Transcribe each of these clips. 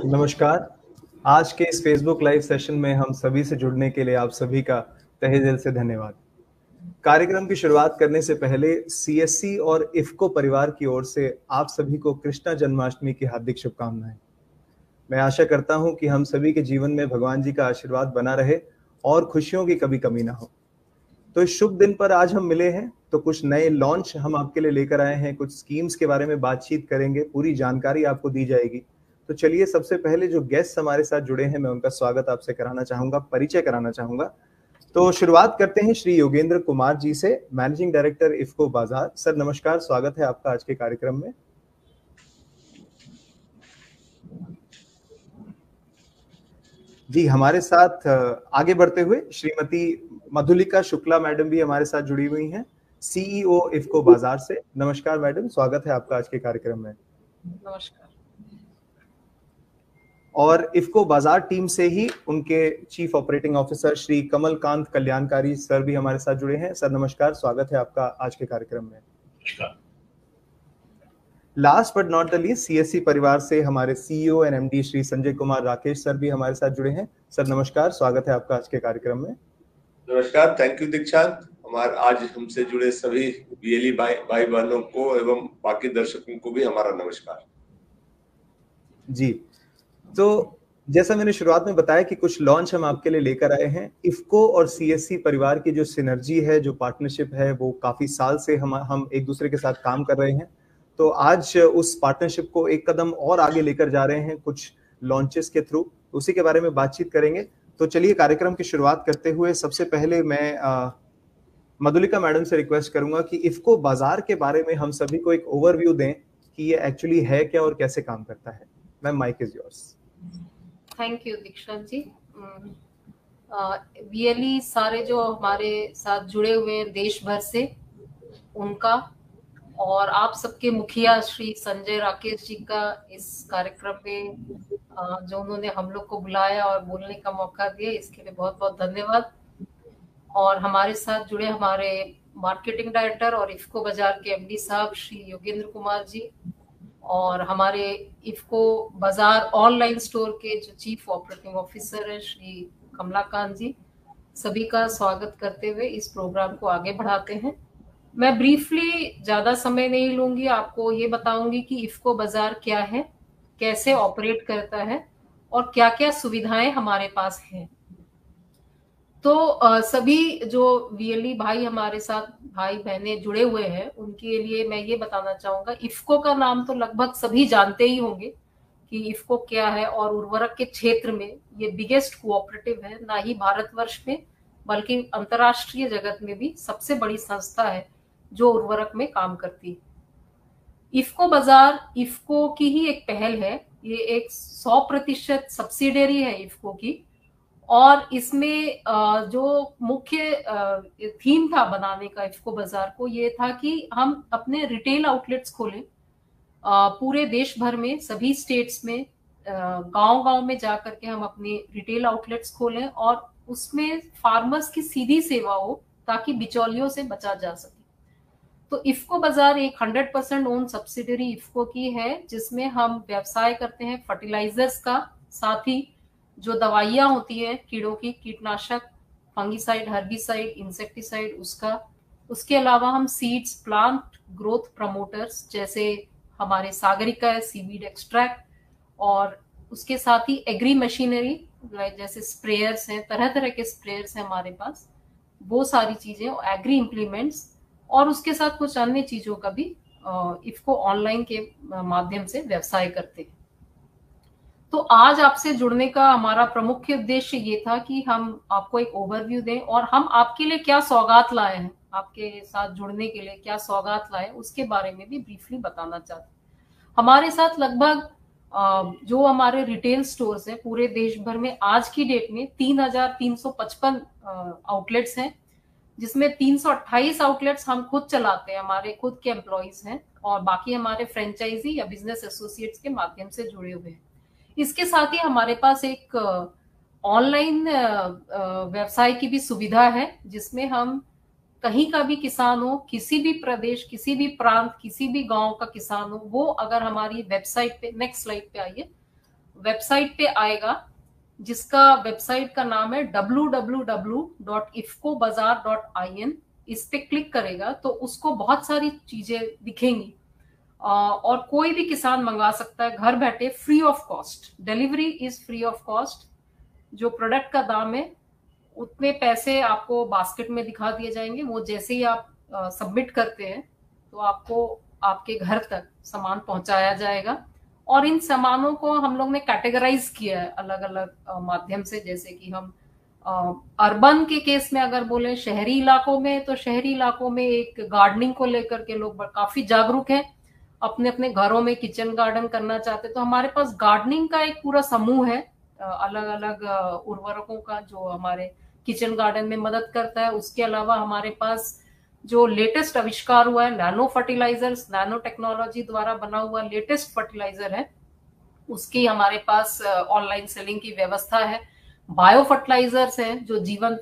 नमस्कार। आज के इस फेसबुक लाइव सेशन में हम सभी से जुड़ने के लिए आप सभी का तहे दिल से धन्यवाद। कार्यक्रम की शुरुआत करने से पहले सीएससी और इफ्को परिवार की ओर से आप सभी को कृष्ण जन्माष्टमी की हार्दिक शुभकामनाएं। मैं आशा करता हूं कि हम सभी के जीवन में भगवान जी का आशीर्वाद बना रहे और खुशियों की कभी कमी ना हो। तो इस शुभ दिन पर आज हम मिले हैं, तो कुछ नए लॉन्च हम आपके लिए लेकर आए हैं, कुछ स्कीम्स के बारे में बातचीत करेंगे, पूरी जानकारी आपको दी जाएगी। तो चलिए, सबसे पहले जो गेस्ट हमारे साथ जुड़े हैं, मैं उनका स्वागत आपसे कराना चाहूंगा, परिचय कराना चाहूंगा। तो शुरुआत करते हैं श्री योगेंद्र कुमार जी से, मैनेजिंग डायरेक्टर इफ्को बाजार। सर नमस्कार, स्वागत है आपका आज के कार्यक्रम में। जी, हमारे साथ आगे बढ़ते हुए श्रीमती मधुलिका शुक्ला मैडम भी हमारे साथ जुड़ी हुई हैं, सीईओ इफ्को बाजार से। नमस्कार मैडम, स्वागत है आपका आज के कार्यक्रम में। नमस्कार। और इफ्को बाजार टीम से ही उनके chief operating officer Shri Kamalkant कल्याणकारी सर भी हमारे साथ जुड़े हैं। सर नमस्कार, स्वागत है आपका आज के कार्यक्रम में। Last but not the least, CSC परिवार से हमारे CEO and MD Shri Sanjay Kumar Rakesh sir भी हमारे साथ जुड़े हैं। सर नमस्कार, स्वागत है आपका आज के कार्यक्रम में। नमस्कार, थैंक यू दीक्षांत। हमारे आज हमसे जुड़े सभी बीएलई भाई बहनों को एवं बाकी दर्शकों को भी हमारा नमस्कार। जी, तो जैसा मैंने शुरुआत में बताया कि कुछ लॉन्च हम आपके लिए लेकर आए हैं। इफ्को और सीएससी परिवार की जो सिनर्जी है, जो पार्टनरशिप है, वो काफी साल से हम एक दूसरे के साथ काम कर रहे हैं। तो आज उस पार्टनरशिप को एक कदम और आगे लेकर जा रहे हैं कुछ लॉन्चेस के थ्रू, उसी के बारे में बातचीत करेंगे। तो चलिए कार्यक्रम की शुरुआत करते हुए सबसे पहले मैं मधुलिका मैडम से रिक्वेस्ट करूंगा कि इफ्को बाजार के बारे में हम सभी को एक ओवरव्यू दें कि ये एक्चुअली है क्या और कैसे काम करता है। Ma'am, mike is yours. Thank you Dikshant ji. BLE सारे जो हमारे साथ जुड़े हुए हैं देश भर से, उनका और आप सबके मुखिया श्री संजय राकेश जी का इस कार्यक्रम में जो उन्होंने हम लोग को बुलाया और बोलने का मौका दिया, इसके लिए बहुत बहुत धन्यवाद। और हमारे साथ जुड़े हमारे मार्केटिंग डायरेक्टर और इफ्को बाजार के एमडी साहब श्री योगेंद्र कुमार जी, और हमारे इफ्को बाजार ऑनलाइन स्टोर के जो चीफ ऑपरेटिंग ऑफिसर है श्री कमलाकांत जी, सभी का स्वागत करते हुए इस प्रोग्राम को आगे बढ़ाते हैं। मैं ब्रीफली ज्यादा समय नहीं लूंगी, आपको ये बताऊंगी कि इफ्को बाजार क्या है, कैसे ऑपरेट करता है और क्या क्या सुविधाएं हमारे पास हैं। तो सभी जो बीएलई भाई हमारे साथ भाई बहने जुड़े हुए हैं, उनके लिए मैं ये बताना चाहूंगा, इफ्को का नाम तो लगभग सभी जानते ही होंगे कि इफ्को क्या है, और उर्वरक के क्षेत्र में ये बिगेस्ट कोऑपरेटिव है, ना ही भारतवर्ष में बल्कि अंतरराष्ट्रीय जगत में भी सबसे बड़ी संस्था है जो उर्वरक में काम करती है। इफ्को बाजार इफ्को की ही एक पहल है, ये एक 100% सब्सिडियरी है इफ्को की, और इसमें जो मुख्य थीम था बनाने का इफ्को बाजार को, ये था कि हम अपने रिटेल आउटलेट्स खोलें पूरे देश भर में, सभी स्टेट्स में, गांव-गांव में जाकर के हम अपने रिटेल आउटलेट्स खोलें और उसमें फार्मर्स की सीधी सेवा हो ताकि बिचौलियों से बचा जा सके। तो इफ्को बाजार एक 100% ओन सब्सिडियरी इफ्को की है, जिसमें हम व्यवसाय करते हैं फर्टिलाइजर्स का, साथ ही जो दवाइयां होती है कीड़ों की, कीटनाशक, फंगीसाइड, हर्बिसाइड, इंसेक्टिसाइड, उसके अलावा हम सीड्स, प्लांट ग्रोथ प्रमोटर्स जैसे हमारे सागरिका है, सीवीड एक्सट्रैक्ट, और उसके साथ ही एग्री मशीनरी जैसे स्प्रेयर्स हैं, तरह तरह के स्प्रेयर्स हैं हमारे पास, वो सारी चीजें, एग्री इम्प्लीमेंट्स, और उसके साथ कुछ अन्य चीजों का भी इफ्को ऑनलाइन के माध्यम से व्यवसाय करते हैं। तो आज आपसे जुड़ने का हमारा प्रमुख उद्देश्य ये था कि हम आपको एक ओवरव्यू दें और हम आपके लिए क्या सौगात लाए हैं, आपके साथ जुड़ने के लिए क्या सौगात लाए, उसके बारे में भी ब्रीफली बताना चाहते हैं। हमारे साथ लगभग जो हमारे रिटेल स्टोर्स हैं पूरे देश भर में आज की डेट में 3,355 आउटलेट्स हैं, जिसमें 328 आउटलेट्स हम खुद चलाते हैं, हमारे खुद के एम्प्लॉइज हैं, और बाकी हमारे फ्रेंचाइजी या बिजनेस एसोसिएट्स के माध्यम से जुड़े हुए हैं। इसके साथ ही हमारे पास एक ऑनलाइन व्यवसाय की भी सुविधा है, जिसमें हम कहीं का भी किसान हो, किसी भी प्रदेश, किसी भी प्रांत, किसी भी गांव का किसान हो, वो अगर हमारी वेबसाइट पे, नेक्स्ट स्लाइड पे आइए, वेबसाइट पे आएगा, जिसका वेबसाइट का नाम है www.ifcobazar.in। इस पे क्लिक करेगा तो उसको बहुत सारी चीजें दिखेंगी और कोई भी किसान मंगा सकता है घर बैठे, free of cost. Delivery is free of cost. जो प्रोडक्ट का दाम है उतने पैसे आपको बास्केट में दिखा दिए जाएंगे। वो जैसे ही आप सबमिट करते हैं तो आपको आपके घर तक सामान पहुंचाया जाएगा। और इन सामानों को हम लोग ने कैटेगराइज किया है अलग अलग माध्यम से। जैसे कि हम अर्बन के केस में अगर बोले, शहरी इलाकों में, तो शहरी इलाकों में एक गार्डनिंग को लेकर के लोग काफी जागरूक हैं, अपने अपने घरों में किचन गार्डन करना चाहते। तो हमारे पास गार्डनिंग का एक पूरा समूह है अलग अलग उर्वरकों का, जो हमारे किचन गार्डन में मदद करता है। उसके अलावा हमारे पास जो लेटेस्ट आविष्कार हुआ है, नैनो फर्टिलाइजर्स, नैनो टेक्नोलॉजी द्वारा बना हुआ लेटेस्ट फर्टिलाइजर है, उसकी हमारे पास ऑनलाइन सेलिंग की व्यवस्था है। बायो फर्टिलाइजर्स हैं, जो जीवंत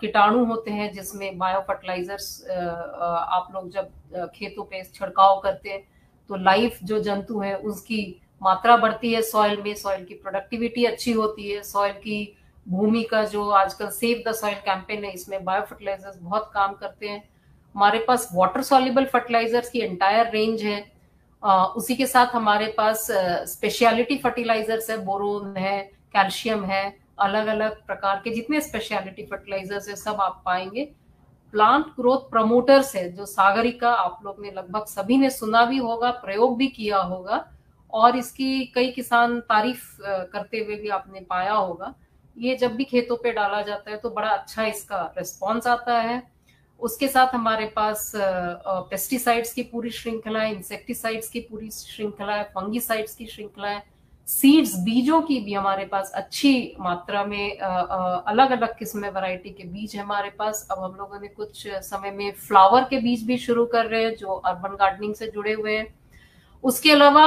कीटाणु होते हैं, जिसमें बायो फर्टिलाइजर्स आप लोग जब खेतों पे छिड़काव करते हैं तो लाइव जो जंतु है उसकी मात्रा बढ़ती है सॉइल में, सॉइल की प्रोडक्टिविटी अच्छी होती है, सॉइल की भूमि का जो आजकल सेव द सॉइल कैंपेन है, इसमें बायो फर्टिलाइजर्स बहुत काम करते हैं। हमारे पास वाटर सॉल्युबल फर्टिलाइजर्स की एंटायर रेंज है। उसी के साथ हमारे पास स्पेशलिटी फर्टिलाइजर्स है, बोरोन है, कैल्शियम है, अलग अलग प्रकार के जितने स्पेशलिटी फर्टिलाइजर्स है सब आप पाएंगे। प्लांट ग्रोथ प्रमोटर्स है, जो सागरिका आप लोग ने लगभग सभी ने सुना भी होगा, प्रयोग भी किया होगा, और इसकी कई किसान तारीफ करते हुए भी आपने पाया होगा। ये जब भी खेतों पे डाला जाता है तो बड़ा अच्छा इसका रिस्पॉन्स आता है। उसके साथ हमारे पास पेस्टिसाइड्स की पूरी श्रृंखला है, इंसेक्टिसाइड्स की पूरी श्रृंखला है, फंगिसाइड्स की श्रृंखला है, सीड्स, बीजों की भी हमारे पास अच्छी मात्रा में अलग अलग किस्म वैरायटी के बीज है हमारे पास। अब हम लोगों ने कुछ समय में फ्लावर के बीज भी शुरू कर रहे हैं, जो अर्बन गार्डनिंग से जुड़े हुए हैं। उसके अलावा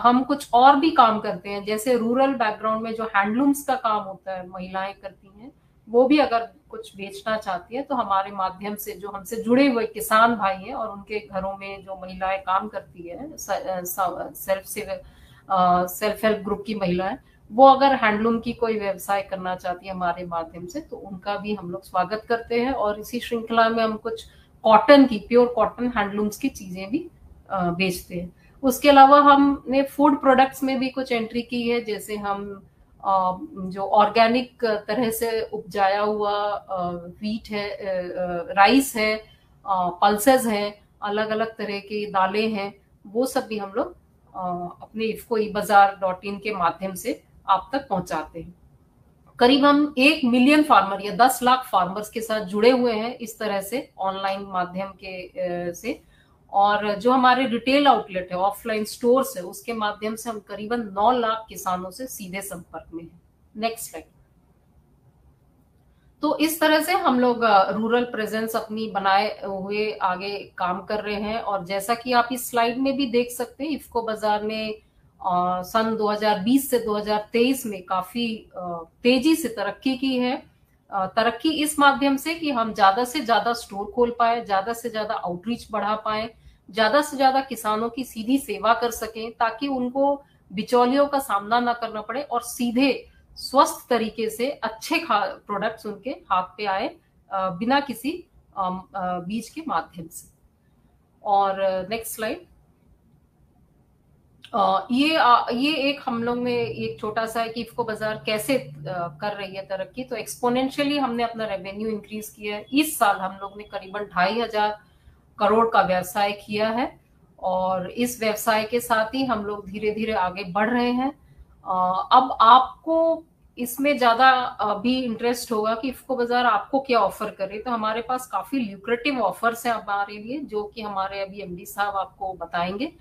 हम कुछ और भी काम करते हैं, जैसे रूरल बैकग्राउंड में जो हैंडलूम्स का काम होता है, महिलाएं करती हैं, वो भी अगर कुछ बेचना चाहती है तो हमारे माध्यम से, जो हमसे जुड़े हुए किसान भाई हैं और उनके घरों में जो महिलाएं काम करती है, सेल्फ हेल्प ग्रुप की महिलाएं, वो अगर हैंडलूम की कोई व्यवसाय करना चाहती है हमारे माध्यम से, तो उनका भी हम लोग स्वागत करते हैं। और इसी श्रृंखला में हम कुछ कॉटन की, प्योर कॉटन हैंडलूम्स की चीजें भी बेचते हैं। उसके अलावा हमने फूड प्रोडक्ट्स में भी कुछ एंट्री की है, जैसे हम जो ऑर्गेनिक तरह से उपजाया हुआ व्हीट है, राइस है, पल्सेस हैं, अलग अलग तरह की दालें हैं, वो सब भी हम लोग अपने ifcoebazar.in के माध्यम से आप तक पहुंचाते हैं। करीब हम 1 मिलियन फार्मर या 10 लाख फार्मर्स के साथ जुड़े हुए हैं इस तरह से ऑनलाइन माध्यम के से। और जो हमारे रिटेल आउटलेट है, ऑफलाइन स्टोर्स है, उसके माध्यम से हम करीबन 9 लाख किसानों से सीधे संपर्क में हैं। Next slide. तो इस तरह से हम लोग रूरल प्रेजेंस अपनी बनाए हुए आगे काम कर रहे हैं। और जैसा कि आप इस स्लाइड में भी देख सकते हैं, इफ्को बाजार ने सन 2020 से 2023 में काफी तेजी से तरक्की की है। तरक्की इस माध्यम से कि हम ज्यादा से ज्यादा स्टोर खोल पाए, ज्यादा से ज्यादा आउटरीच बढ़ा पाए, ज्यादा से ज्यादा किसानों की सीधी सेवा कर सकें, ताकि उनको बिचौलियों का सामना ना करना पड़े और सीधे स्वस्थ तरीके से अच्छे प्रोडक्ट्स उनके हाथ पे आए बिना किसी बीज के माध्यम से। और नेक्स्ट स्लाइड। ये एक हम लोग ने एक छोटा सा है कि इफ्को बाजार कैसे कर रही है तरक्की। तो एक्सपोनेंशियली हमने अपना रेवेन्यू इंक्रीज किया है। इस साल हम लोग ने करीबन 2,500 करोड़ का व्यवसाय किया है, और इस व्यवसाय के साथ ही हम लोग धीरे धीरे आगे बढ़ रहे हैं। अब आपको इसमें ज्यादा भी इंटरेस्ट होगा कि इफ्को बाजार आपको क्या ऑफर करे, तो हमारे पास काफी ल्यूक्रेटिव ऑफर्स हैं हमारे लिए, जो कि हमारे अभी एमडी साहब आपको बताएंगे।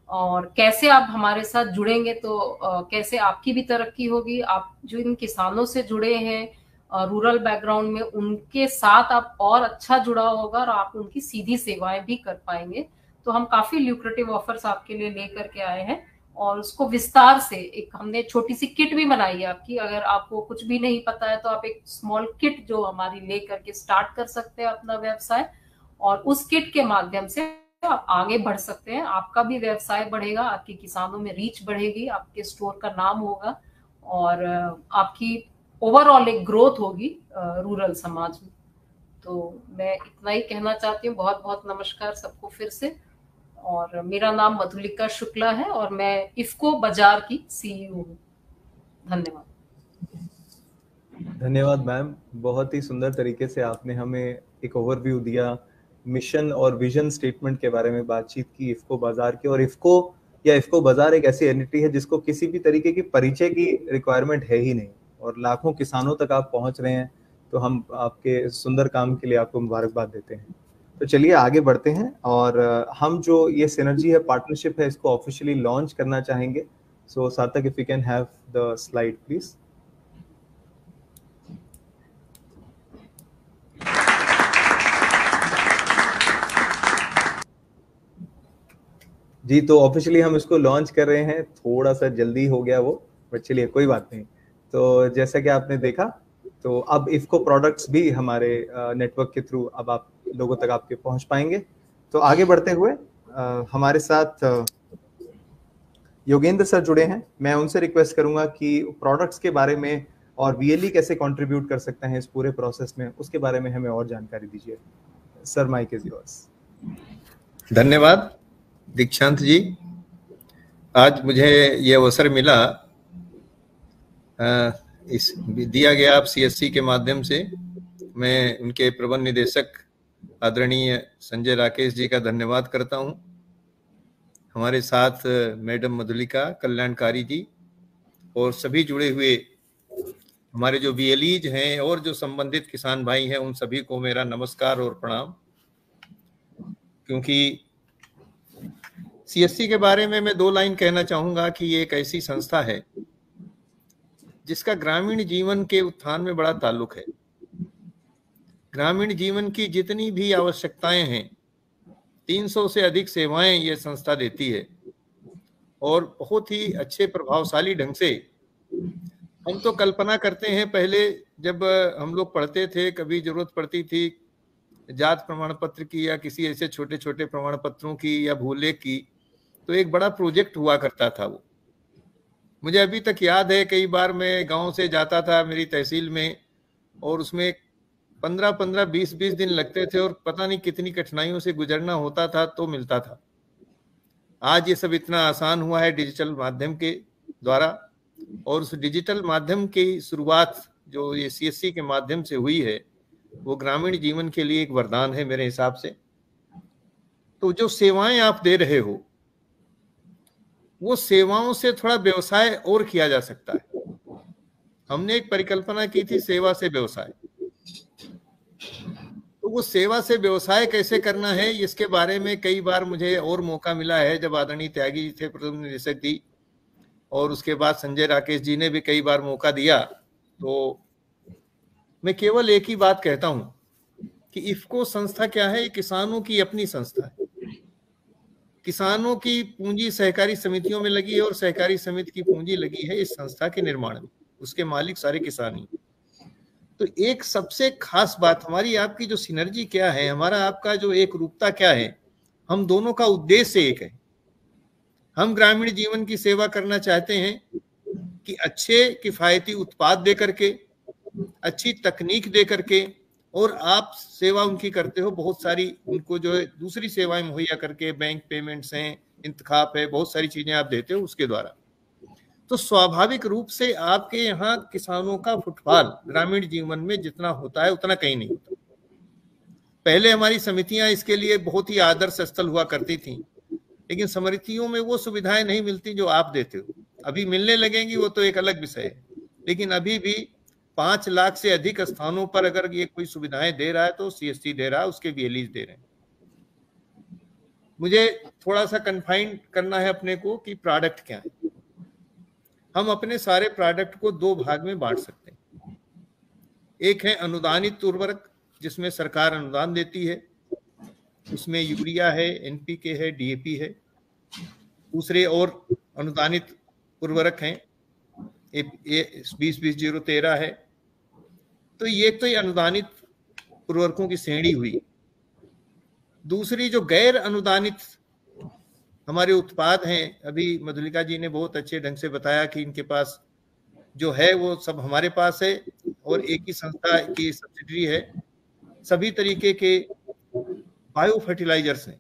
और कैसे आप हमारे साथ जुड़ेंगे तो कैसे आपकी भी तरक्की होगी। आप जो इन किसानों से जुड़े हैं रूरल बैकग्राउंड में, उनके साथ आप और अच्छा जुड़ा होगा और आप उनकी सीधी सेवाएं भी कर पाएंगे। तो हम काफी ल्यूक्रेटिव ऑफर्स आपके लिए लेकर के आए हैं, और उसको विस्तार से एक हमने छोटी सी किट भी बनाई है आपकी। अगर आपको कुछ भी नहीं पता है तो आप एक स्मॉल किट जो हमारी ले करके स्टार्ट कर सकते हैं अपना व्यवसाय, और उस किट के माध्यम से आप आगे बढ़ सकते हैं, आपका भी व्यवसाय बढ़ेगा, आपके किसानों में रीच बढ़ेगी, आपके स्टोर का नाम होगा और आपकी ओवरऑल एक ग्रोथ होगी रूरल समाज में। तो मैं इतना ही कहना चाहती हूँ। बहुत बहुत नमस्कार सबको फिर से। और मेरा नाम मधुलिका शुक्ला है और मैं इफ्को बाजार की सीईओ हूँ। धन्यवाद। धन्यवाद मैम, बहुत ही सुंदर तरीके से आपने हमें एक ओवरव्यू दिया, मिशन और विजन स्टेटमेंट के बारे में बातचीत की इफ्को बाजार की। और इफ्को बाजार एक ऐसी एंटिटी है जिसको किसी भी तरीके की परिचय की रिक्वायरमेंट है ही नहीं, और लाखों किसानों तक आप पहुंच रहे हैं, तो हम आपके सुंदर काम के लिए आपको मुबारकबाद देते हैं। तो चलिए आगे बढ़ते हैं, और हम जो ये सिनर्जी है, पार्टनरशिप है, इसको ऑफिशियली लॉन्च करना चाहेंगे। So Sarthak, if you can have the slide please. जी, तो ऑफिशियली हम इसको लॉन्च कर रहे हैं, थोड़ा सा जल्दी हो गया वो, बट चलिए कोई बात नहीं। तो जैसा कि आपने देखा, तो अब इफ्को प्रोडक्ट्स भी हमारे नेटवर्क के थ्रू अब आप लोगों तक आपके पहुंच पाएंगे। तो आगे बढ़ते हुए हमारे साथ योगेंद्र सर जुड़े हैं। मैं उनसे रिक्वेस्ट करूंगा कि प्रोडक्ट्स के बारे में और वीएलई कैसे कंट्रीब्यूट कर सकते हैं इस पूरे प्रोसेस में, उसके बारे में हमें और जानकारी दीजिए। Sir, mike is yours. धन्यवाद दीक्षांत जी। आज मुझे ये अवसर मिला, इस दिया गया आप सीएससी के माध्यम से। मैं उनके प्रबंध निदेशक आदरणीय संजय राकेश जी का धन्यवाद करता हूं। हमारे साथ मैडम मधुलिका कल्याणकारी जी और सभी जुड़े हुए हमारे जो वीएलईज हैं और जो संबंधित किसान भाई हैं, उन सभी को मेरा नमस्कार और प्रणाम। क्योंकि सीएससी के बारे में मैं 2 लाइन कहना चाहूंगा कि ये एक ऐसी संस्था है जिसका ग्रामीण जीवन के उत्थान में बड़ा ताल्लुक है। ग्रामीण जीवन की जितनी भी आवश्यकताएं हैं, 300 से अधिक सेवाएं ये संस्था देती है, और बहुत ही अच्छे प्रभावशाली ढंग से। हम तो कल्पना करते हैं, पहले जब हम लोग पढ़ते थे, कभी जरूरत पड़ती थी जात प्रमाण पत्र की या किसी ऐसे छोटे छोटे प्रमाण पत्रों की या भूलेख की, तो एक बड़ा प्रोजेक्ट हुआ करता था वो। मुझे अभी तक याद है, कई बार मैं गांव से जाता था मेरी तहसील में, और उसमें 15-15, 20-20 दिन लगते थे और पता नहीं कितनी कठिनाइयों से गुजरना होता था तो मिलता था। आज ये सब इतना आसान हुआ है डिजिटल माध्यम के द्वारा, और उस डिजिटल माध्यम की शुरुआत जो ये सीएससी के माध्यम से हुई है, वो ग्रामीण जीवन के लिए एक वरदान है मेरे हिसाब से। तो जो सेवाएं आप दे रहे हो, वो सेवाओं से थोड़ा व्यवसाय और किया जा सकता है। हमने एक परिकल्पना की थी, सेवा से व्यवसाय। तो वो सेवा से व्यवसाय कैसे करना है, इसके बारे में कई बार मुझे और मौका मिला है, जब आदरणीय त्यागी जी थे प्रबंध निदेशक जी, और उसके बाद संजय राकेश जी ने भी कई बार मौका दिया। तो मैं केवल एक ही बात कहता हूं कि इफ्को संस्था क्या है, किसानों की अपनी संस्था है। किसानों की पूंजी सहकारी समितियों में लगी है, और सहकारी समिति की पूंजी लगी है इस संस्था के निर्माण में। उसके मालिक सारे किसान ही। तो एक सबसे खास बात, हमारी आपकी जो सिनर्जी क्या है, हमारा आपका जो एक रूपता क्या है, हम दोनों का उद्देश्य एक है। हम ग्रामीण जीवन की सेवा करना चाहते हैं कि अच्छे किफायती उत्पाद दे करके, अच्छी तकनीक दे करके, और आप सेवा उनकी करते हो बहुत सारी, उनको जो है दूसरी सेवाएं मुहैया करके, बैंक पेमेंट्स हैं, इंतखाब है, बहुत सारी चीजें आप देते हो उसके द्वारा। तो स्वाभाविक रूप से आपके यहाँ किसानों का फुटफॉल ग्रामीण जीवन में जितना होता है उतना कहीं नहीं होता। पहले हमारी समितियां इसके लिए बहुत ही आदर्श स्थल हुआ करती थी, लेकिन समितियों में वो सुविधाएं नहीं मिलती जो आप देते हो। अभी मिलने लगेंगी, वो तो एक अलग विषय है, लेकिन अभी भी 5 लाख से अधिक स्थानों पर अगर ये कोई सुविधाएं दे रहा है तो सीएससी दे रहा है, उसके वीएलईज दे रहे हैं। मुझे थोड़ा सा कन्फाइन करना है अपने को कि प्रोडक्ट क्या है। हम अपने सारे प्रोडक्ट को 2 भाग में बांट सकते हैं। एक है अनुदानित उर्वरक, जिसमें सरकार अनुदान देती है, उसमें यूरिया है, एनपीके है, डीएपी है। दूसरे और अनुदानित उर्वरक हैं, 20-20-0-13 है। तो ये तो ये अनुदानित उर्वरकों की श्रेणी हुई। दूसरी जो गैर अनुदानित हमारे उत्पाद हैं, अभी मधुलिका जी ने बहुत अच्छे ढंग से बताया कि इनके पास जो है वो सब हमारे पास है और एक ही संस्था की सब्सिडरी है। सभी तरीके के बायो फर्टिलाइजर्स हैं।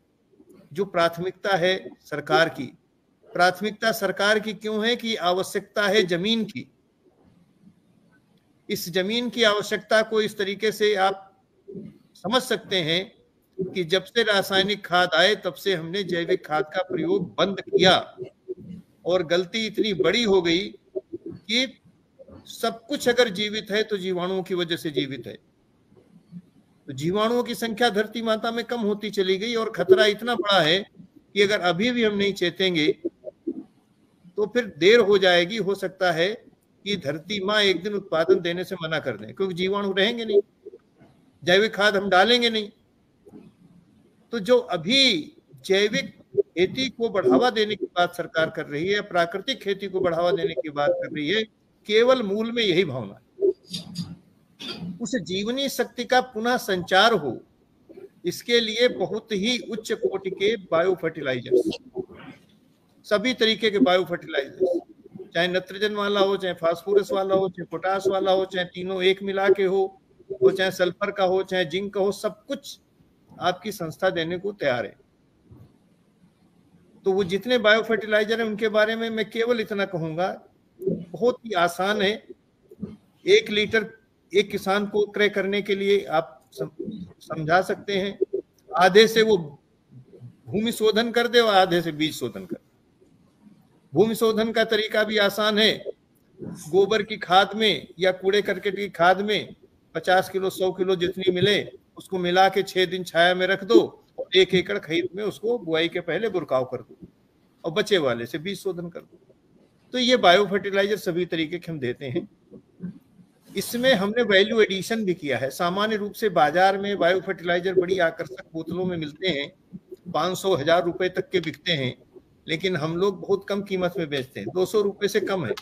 जो प्राथमिकता है सरकार की, प्राथमिकता सरकार की क्यों है कि आवश्यकता है जमीन की। इस जमीन की आवश्यकता को इस तरीके से आप समझ सकते हैं कि जब से रासायनिक खाद आए तब से हमने जैविक खाद का प्रयोग बंद किया और गलती इतनी बड़ी हो गई कि सब कुछ अगर जीवित है तो जीवाणुओं की वजह से जीवित है। तो जीवाणुओं की संख्या धरती माता में कम होती चली गई और खतरा इतना बड़ा है कि अगर अभी भी हम नहीं चेतेंगे तो फिर देर हो जाएगी। हो सकता है कि धरती माँ एक दिन उत्पादन देने से मना कर दें, क्योंकि जीवाणु रहेंगे नहीं, जैविक खाद हम डालेंगे नहीं। तो जो अभी जैविक खेती को बढ़ावा देने की बात सरकार कर रही है, प्राकृतिक खेती को बढ़ावा देने की बात कर रही है, केवल मूल में यही भावना है। उस जीवनी शक्ति का पुनः संचार हो, इसके लिए बहुत ही उच्च कोटि के बायो फर्टिलाइजर्स, सभी तरीके के बायो फर्टिलाइजर्स, चाहे नाइट्रोजन वाला हो, चाहे फास्फोरस वाला हो, चाहे पोटास वाला हो, चाहे तीनों एक मिला के हो, वो चाहे सल्फर का हो, चाहे जिंक का हो, सब कुछ आपकी संस्था देने को तैयार है। तो वो जितने बायो फर्टिलाइजर हैं उनके बारे में मैं केवल इतना कहूंगा, बहुत ही आसान है। 1 लीटर एक किसान को क्रय करने के लिए आप समझा सकते हैं। आधे से वो भूमि शोधन कर दे और आधे से बीज शोधन कर। भूमि शोधन का तरीका भी आसान है। गोबर की खाद में या कूड़े करकट की खाद में 50 किलो 100 किलो जितनी मिले उसको मिला के 6 दिन छाया में रख दो और 1 एकड़ खेत में उसको बुआई के पहले बुरकाव कर दो और बचे वाले से बीज शोधन कर दो। तो ये बायो फर्टिलाइजर सभी तरीके के हम देते हैं। इसमें हमने वैल्यू एडिशन भी किया है। सामान्य रूप से बाजार में बायो फर्टिलाइजर बड़ी आकर्षक बोतलों में मिलते हैं, 500-1000 रुपए तक के बिकते हैं, लेकिन हम लोग बहुत कम कीमत में बेचते हैं, 200 रुपए से कम है।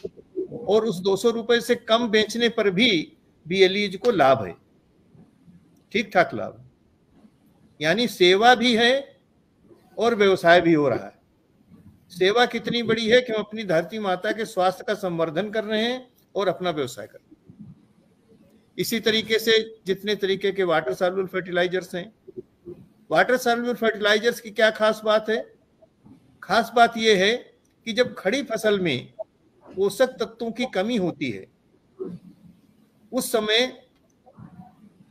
और उस 200 रुपए से कम बेचने पर भी बीएलईज को लाभ है, ठीक ठाक लाभ, यानी सेवा भी है और व्यवसाय भी हो रहा है। सेवा कितनी बड़ी है कि हम अपनी धरती माता के स्वास्थ्य का संवर्धन कर रहे हैं और अपना व्यवसाय कर रहे हैं। इसी तरीके से जितने तरीके के वाटर सॉल्युबल फर्टिलाइजर्स हैं, वाटर सॉल्युबल फर्टिलाइजर्स की क्या खास बात है? खास बात यह है कि जब खड़ी फसल में पोषक तत्वों की कमी होती है उस समय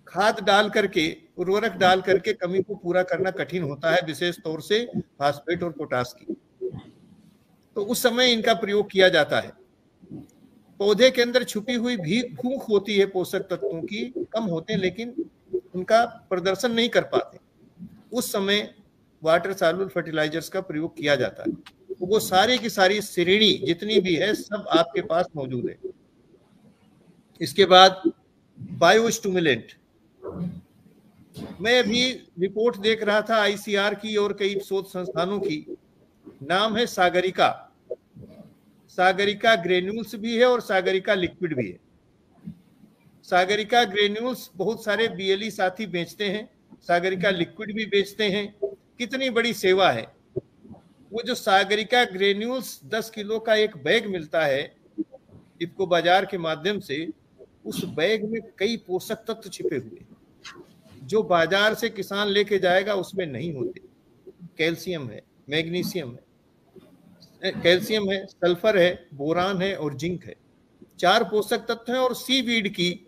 खाद डाल करके, उर्वरक डाल करके कमी को पूरा करना कठिन होता है, विशेष तौर से फास्फेट और पोटास की। तो उस समय इनका प्रयोग किया जाता है। पौधे के अंदर छुपी हुई भी भूख होती है पोषक तत्वों की, कम होते हैं लेकिन उनका प्रदर्शन नहीं कर पाते, उस समय वाटर सॉल्युबल फर्टिलाइजर्स का प्रयोग किया जाता है। तो वो सारी की सारी श्रेणी जितनी भी है सब आपके पास मौजूद है। इसके बाद बायो स्टिमुलेंट, मैं अभी रिपोर्ट देख रहा था आईसीआर की और कई शोध संस्थानों की, नाम है सागरिका। सागरिका ग्रेन्यूल्स भी है और सागरिका लिक्विड भी है। सागरिका ग्रेन्यूल्स बहुत सारे बीएलई साथी बेचते हैं, सागरिका लिक्विड भी बेचते हैं। कितनी बड़ी सेवा है। वो जो सागरिका ग्रेन्यूल्स 10 किलो का एक बैग मिलता है इफको बाजार के माध्यम से, उस बैग में कई पोषक तत्व छिपे हुए जो बाजार से किसान लेके जाएगा उसमें नहीं होते। कैल्शियम है, मैग्नीशियम है, कैल्शियम है, सल्फर है, बोरान है और जिंक है। 4 पोषक तत्व हैं। और सीवीड की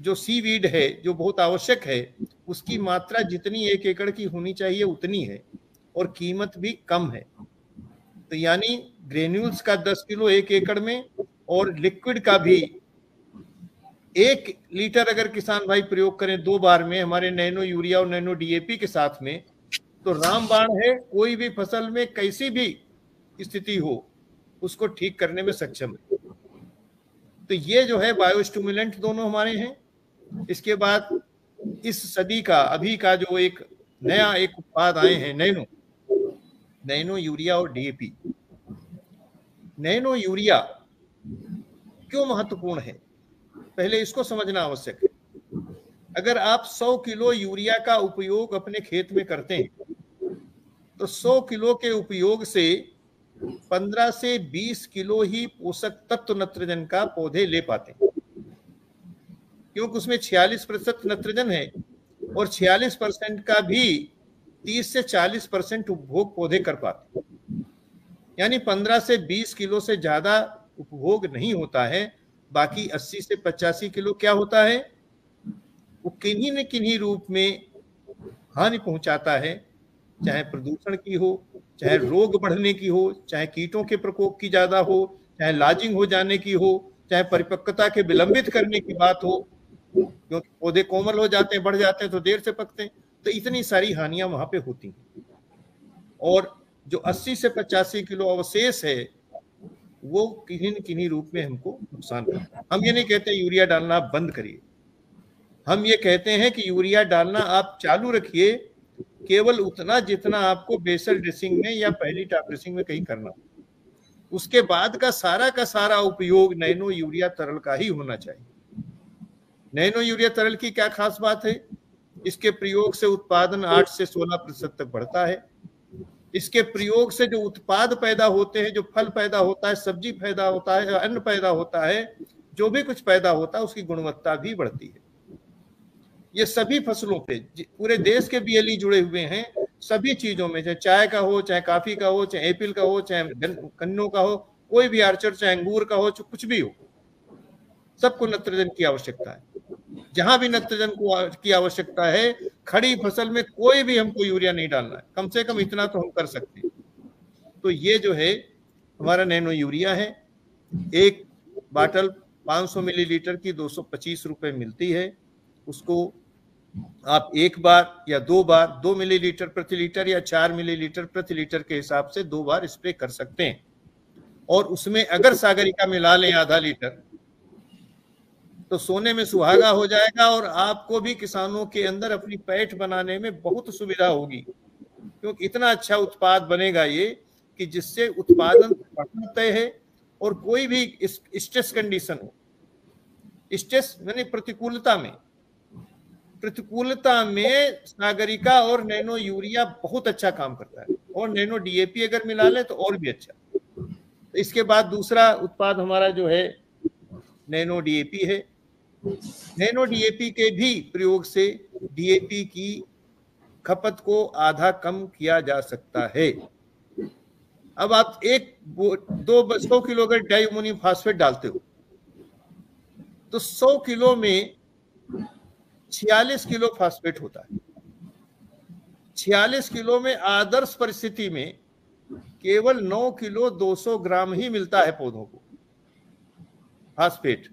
जो सीवीड है जो बहुत आवश्यक है, उसकी मात्रा जितनी 1 एकड़ की होनी चाहिए उतनी है और कीमत भी कम है। तो यानी ग्रेन्यूल्स का 10 किलो 1 एकड़ में और लिक्विड का भी 1 लीटर अगर किसान भाई प्रयोग करें 2 बार में हमारे नैनो यूरिया और नैनो डीएपी के साथ में, तो रामबाण है। कोई भी फसल में कैसी भी स्थिति हो उसको ठीक करने में सक्षम है। तो ये जो है बायो स्टिमुलेंट दोनों हमारे हैं। इसके बाद इस सदी का अभी का जो एक नया एक उत्पाद आए हैं, नैनो यूरिया और डीएपी। नैनो यूरिया क्यों महत्वपूर्ण है, पहले इसको समझना आवश्यक है। अगर आप 100 किलो यूरिया का उपयोग अपने खेत में करते हैं तो 100 किलो के उपयोग से 15 से 20 किलो ही पोषक तत्व नत्रजन का पौधे ले पाते हैं, क्योंकि उसमें 46% नत्रजन है और 46% का भी 30 से 40% उपभोग पौधे कर पाते हैं। यानी 15 से 20 किलो से ज्यादा उपभोग नहीं होता है। बाकी 80 से 85 किलो क्या होता है, वो किन्हीं न किन्हीं रूप में हानि पहुंचाता है, चाहे प्रदूषण की हो, चाहे रोग बढ़ने की हो, चाहे कीटों के प्रकोप की ज्यादा हो, चाहे लाजिंग हो जाने की हो, चाहे परिपक्वता के विलंबित करने की बात हो, क्योंकि पौधे कोमल हो जाते हैं, बढ़ जाते हैं तो देर से पकते हैं, तो इतनी सारी हानियां वहां पे होती हैं। और जो 80 से 85 किलो अवशेष है वो किन्हीं न किन्हीं रूप में हमको नुकसान करता है। हम ये नहीं कहते यूरिया डालना आप बंद करिए, हम ये कहते हैं कि यूरिया डालना आप चालू रखिए, केवल उतना जितना आपको बेसल ड्रेसिंग में या पहली टॉप ड्रेसिंग में कहीं करना, उसके बाद का सारा उपयोग नैनो यूरिया तरल का ही होना चाहिए। नैनो यूरिया तरल की क्या खास बात है, इसके प्रयोग से उत्पादन 8 से 16% तक बढ़ता है। इसके प्रयोग से जो उत्पाद पैदा होते हैं, जो फल पैदा होता है, सब्जी पैदा होता है, अन्न पैदा होता है, जो भी कुछ पैदा होता है उसकी गुणवत्ता भी बढ़ती है। ये सभी फसलों पे पूरे देश के बीएलई जुड़े हुए हैं, सभी चीजों में, चाहे चाय का हो, चाहे कॉफी का हो, चाहे एप्पल का हो, चाहे गन्नों का हो, कोई भी आर्चर, चाहे अंगूर का हो, कुछ भी हो, सबको नत्रजन की आवश्यकता है। जहां भी नत्रजन की आवश्यकता है, खड़ी फसल में कोई भी हमको यूरिया नहीं डालना है, कम से कम इतना तो हम कर सकते हैं। तो ये जो है हमारा नैनो यूरिया है। एक बाटल 500 मिलीलीटर की 225 रुपए मिलती है। उसको आप एक बार या 2 बार 2 मिलीलीटर प्रति लीटर या 4 मिलीलीटर प्रति लीटर के हिसाब से 2 बार स्प्रे कर सकते हैं। और उसमें अगर सागरिका मिला लें आधा लीटर तो सोने में सुहागा हो जाएगा और आपको भी किसानों के अंदर अपनी पैठ बनाने में बहुत सुविधा होगी, क्योंकि इतना अच्छा उत्पाद बनेगा ये कि जिससे उत्पादन बढ़ना तय है। और कोई भी स्ट्रेस कंडीशन हो, स्ट्रेस यानी प्रतिकूलता में सागरिका और नैनो यूरिया बहुत अच्छा काम करता है। और नैनो डीएपी अगर मिला ले तो और भी अच्छा। तो इसके बाद दूसरा उत्पाद हमारा जो है नैनो डीएपी है। नैनो डीएपी के भी प्रयोग से डीएपी की खपत को आधा कम किया जा सकता है। अब आप 100 किलो अगर डाई अमोनियम फास्फेट डालते हो तो 100 किलो में 46 किलो फास्फेट होता है। 46 किलो में आदर्श परिस्थिति में केवल 9 किलो 200 ग्राम ही मिलता है पौधों को फास्फेट।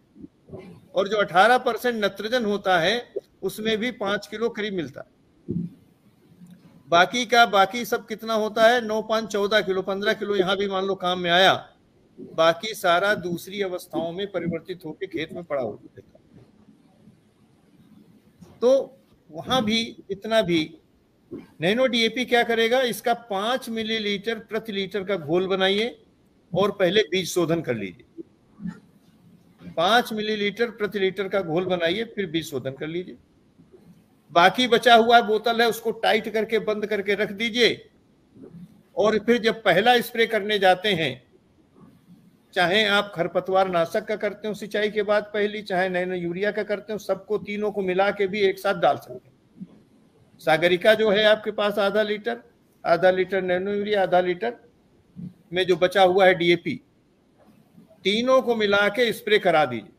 और जो 18% नत्रजन होता है उसमें भी 5 किलो करीब मिलता है। बाकी सब कितना होता है, 9, 5, 14 किलो, 15 किलो यहाँ भी मान लो काम में आया, बाकी सारा दूसरी अवस्थाओं में परिवर्तित होकर खेत में पड़ा होता है। तो वहां भी इतना भी नैनो डीएपी क्या करेगा, इसका 5 मिलीलीटर प्रति लीटर का घोल बनाइए और पहले बीज शोधन कर लीजिए। 5 मिलीलीटर प्रति लीटर का घोल बनाइए, फिर बीज शोधन कर लीजिए। बाकी बचा हुआ बोतल है उसको टाइट करके बंद करके रख दीजिए। और फिर जब पहला स्प्रे करने जाते हैं, चाहे आप खरपतवार नाशक का करते हो सिंचाई के बाद पहली, चाहे नैनो यूरिया का करते हो, सबको तीनों को मिला के भी एक साथ डाल सकते हैं। सागरिका जो है आपके पास आधा लीटर नैनो यूरिया, आधा लीटर में जो बचा हुआ है डीएपी, तीनों को मिला के स्प्रे करा दीजिए।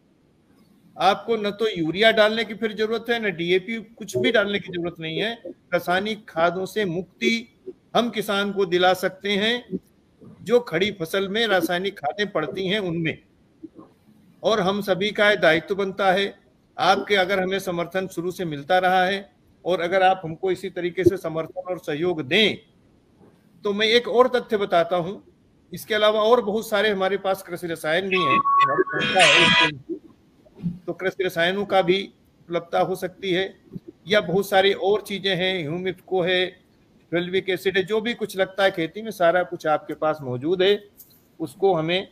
आपको न तो यूरिया डालने की फिर जरूरत है, न डीएपी, कुछ भी डालने की जरूरत नहीं है। रासायनिक खादों से मुक्ति हम किसान को दिला सकते हैं जो खड़ी फसल में रासायनिक खादें पड़ती हैं उनमें। और हम सभी का दायित्व बनता है, आपके अगर हमें समर्थन शुरू से मिलता रहा है और अगर आप हमको इसी तरीके से समर्थन और सहयोग दें, तो मैं एक और तथ्य बताता हूं। इसके अलावा और बहुत सारे हमारे पास कृषि रसायन भी हैं, तो कृषि रसायनों का भी उपलब्धता हो सकती है, या बहुत सारी और चीजें हैं, ह्यूमिको है, फुल्विक एसिड है, जो भी कुछ लगता है खेती में सारा कुछ आपके पास मौजूद है, उसको हमें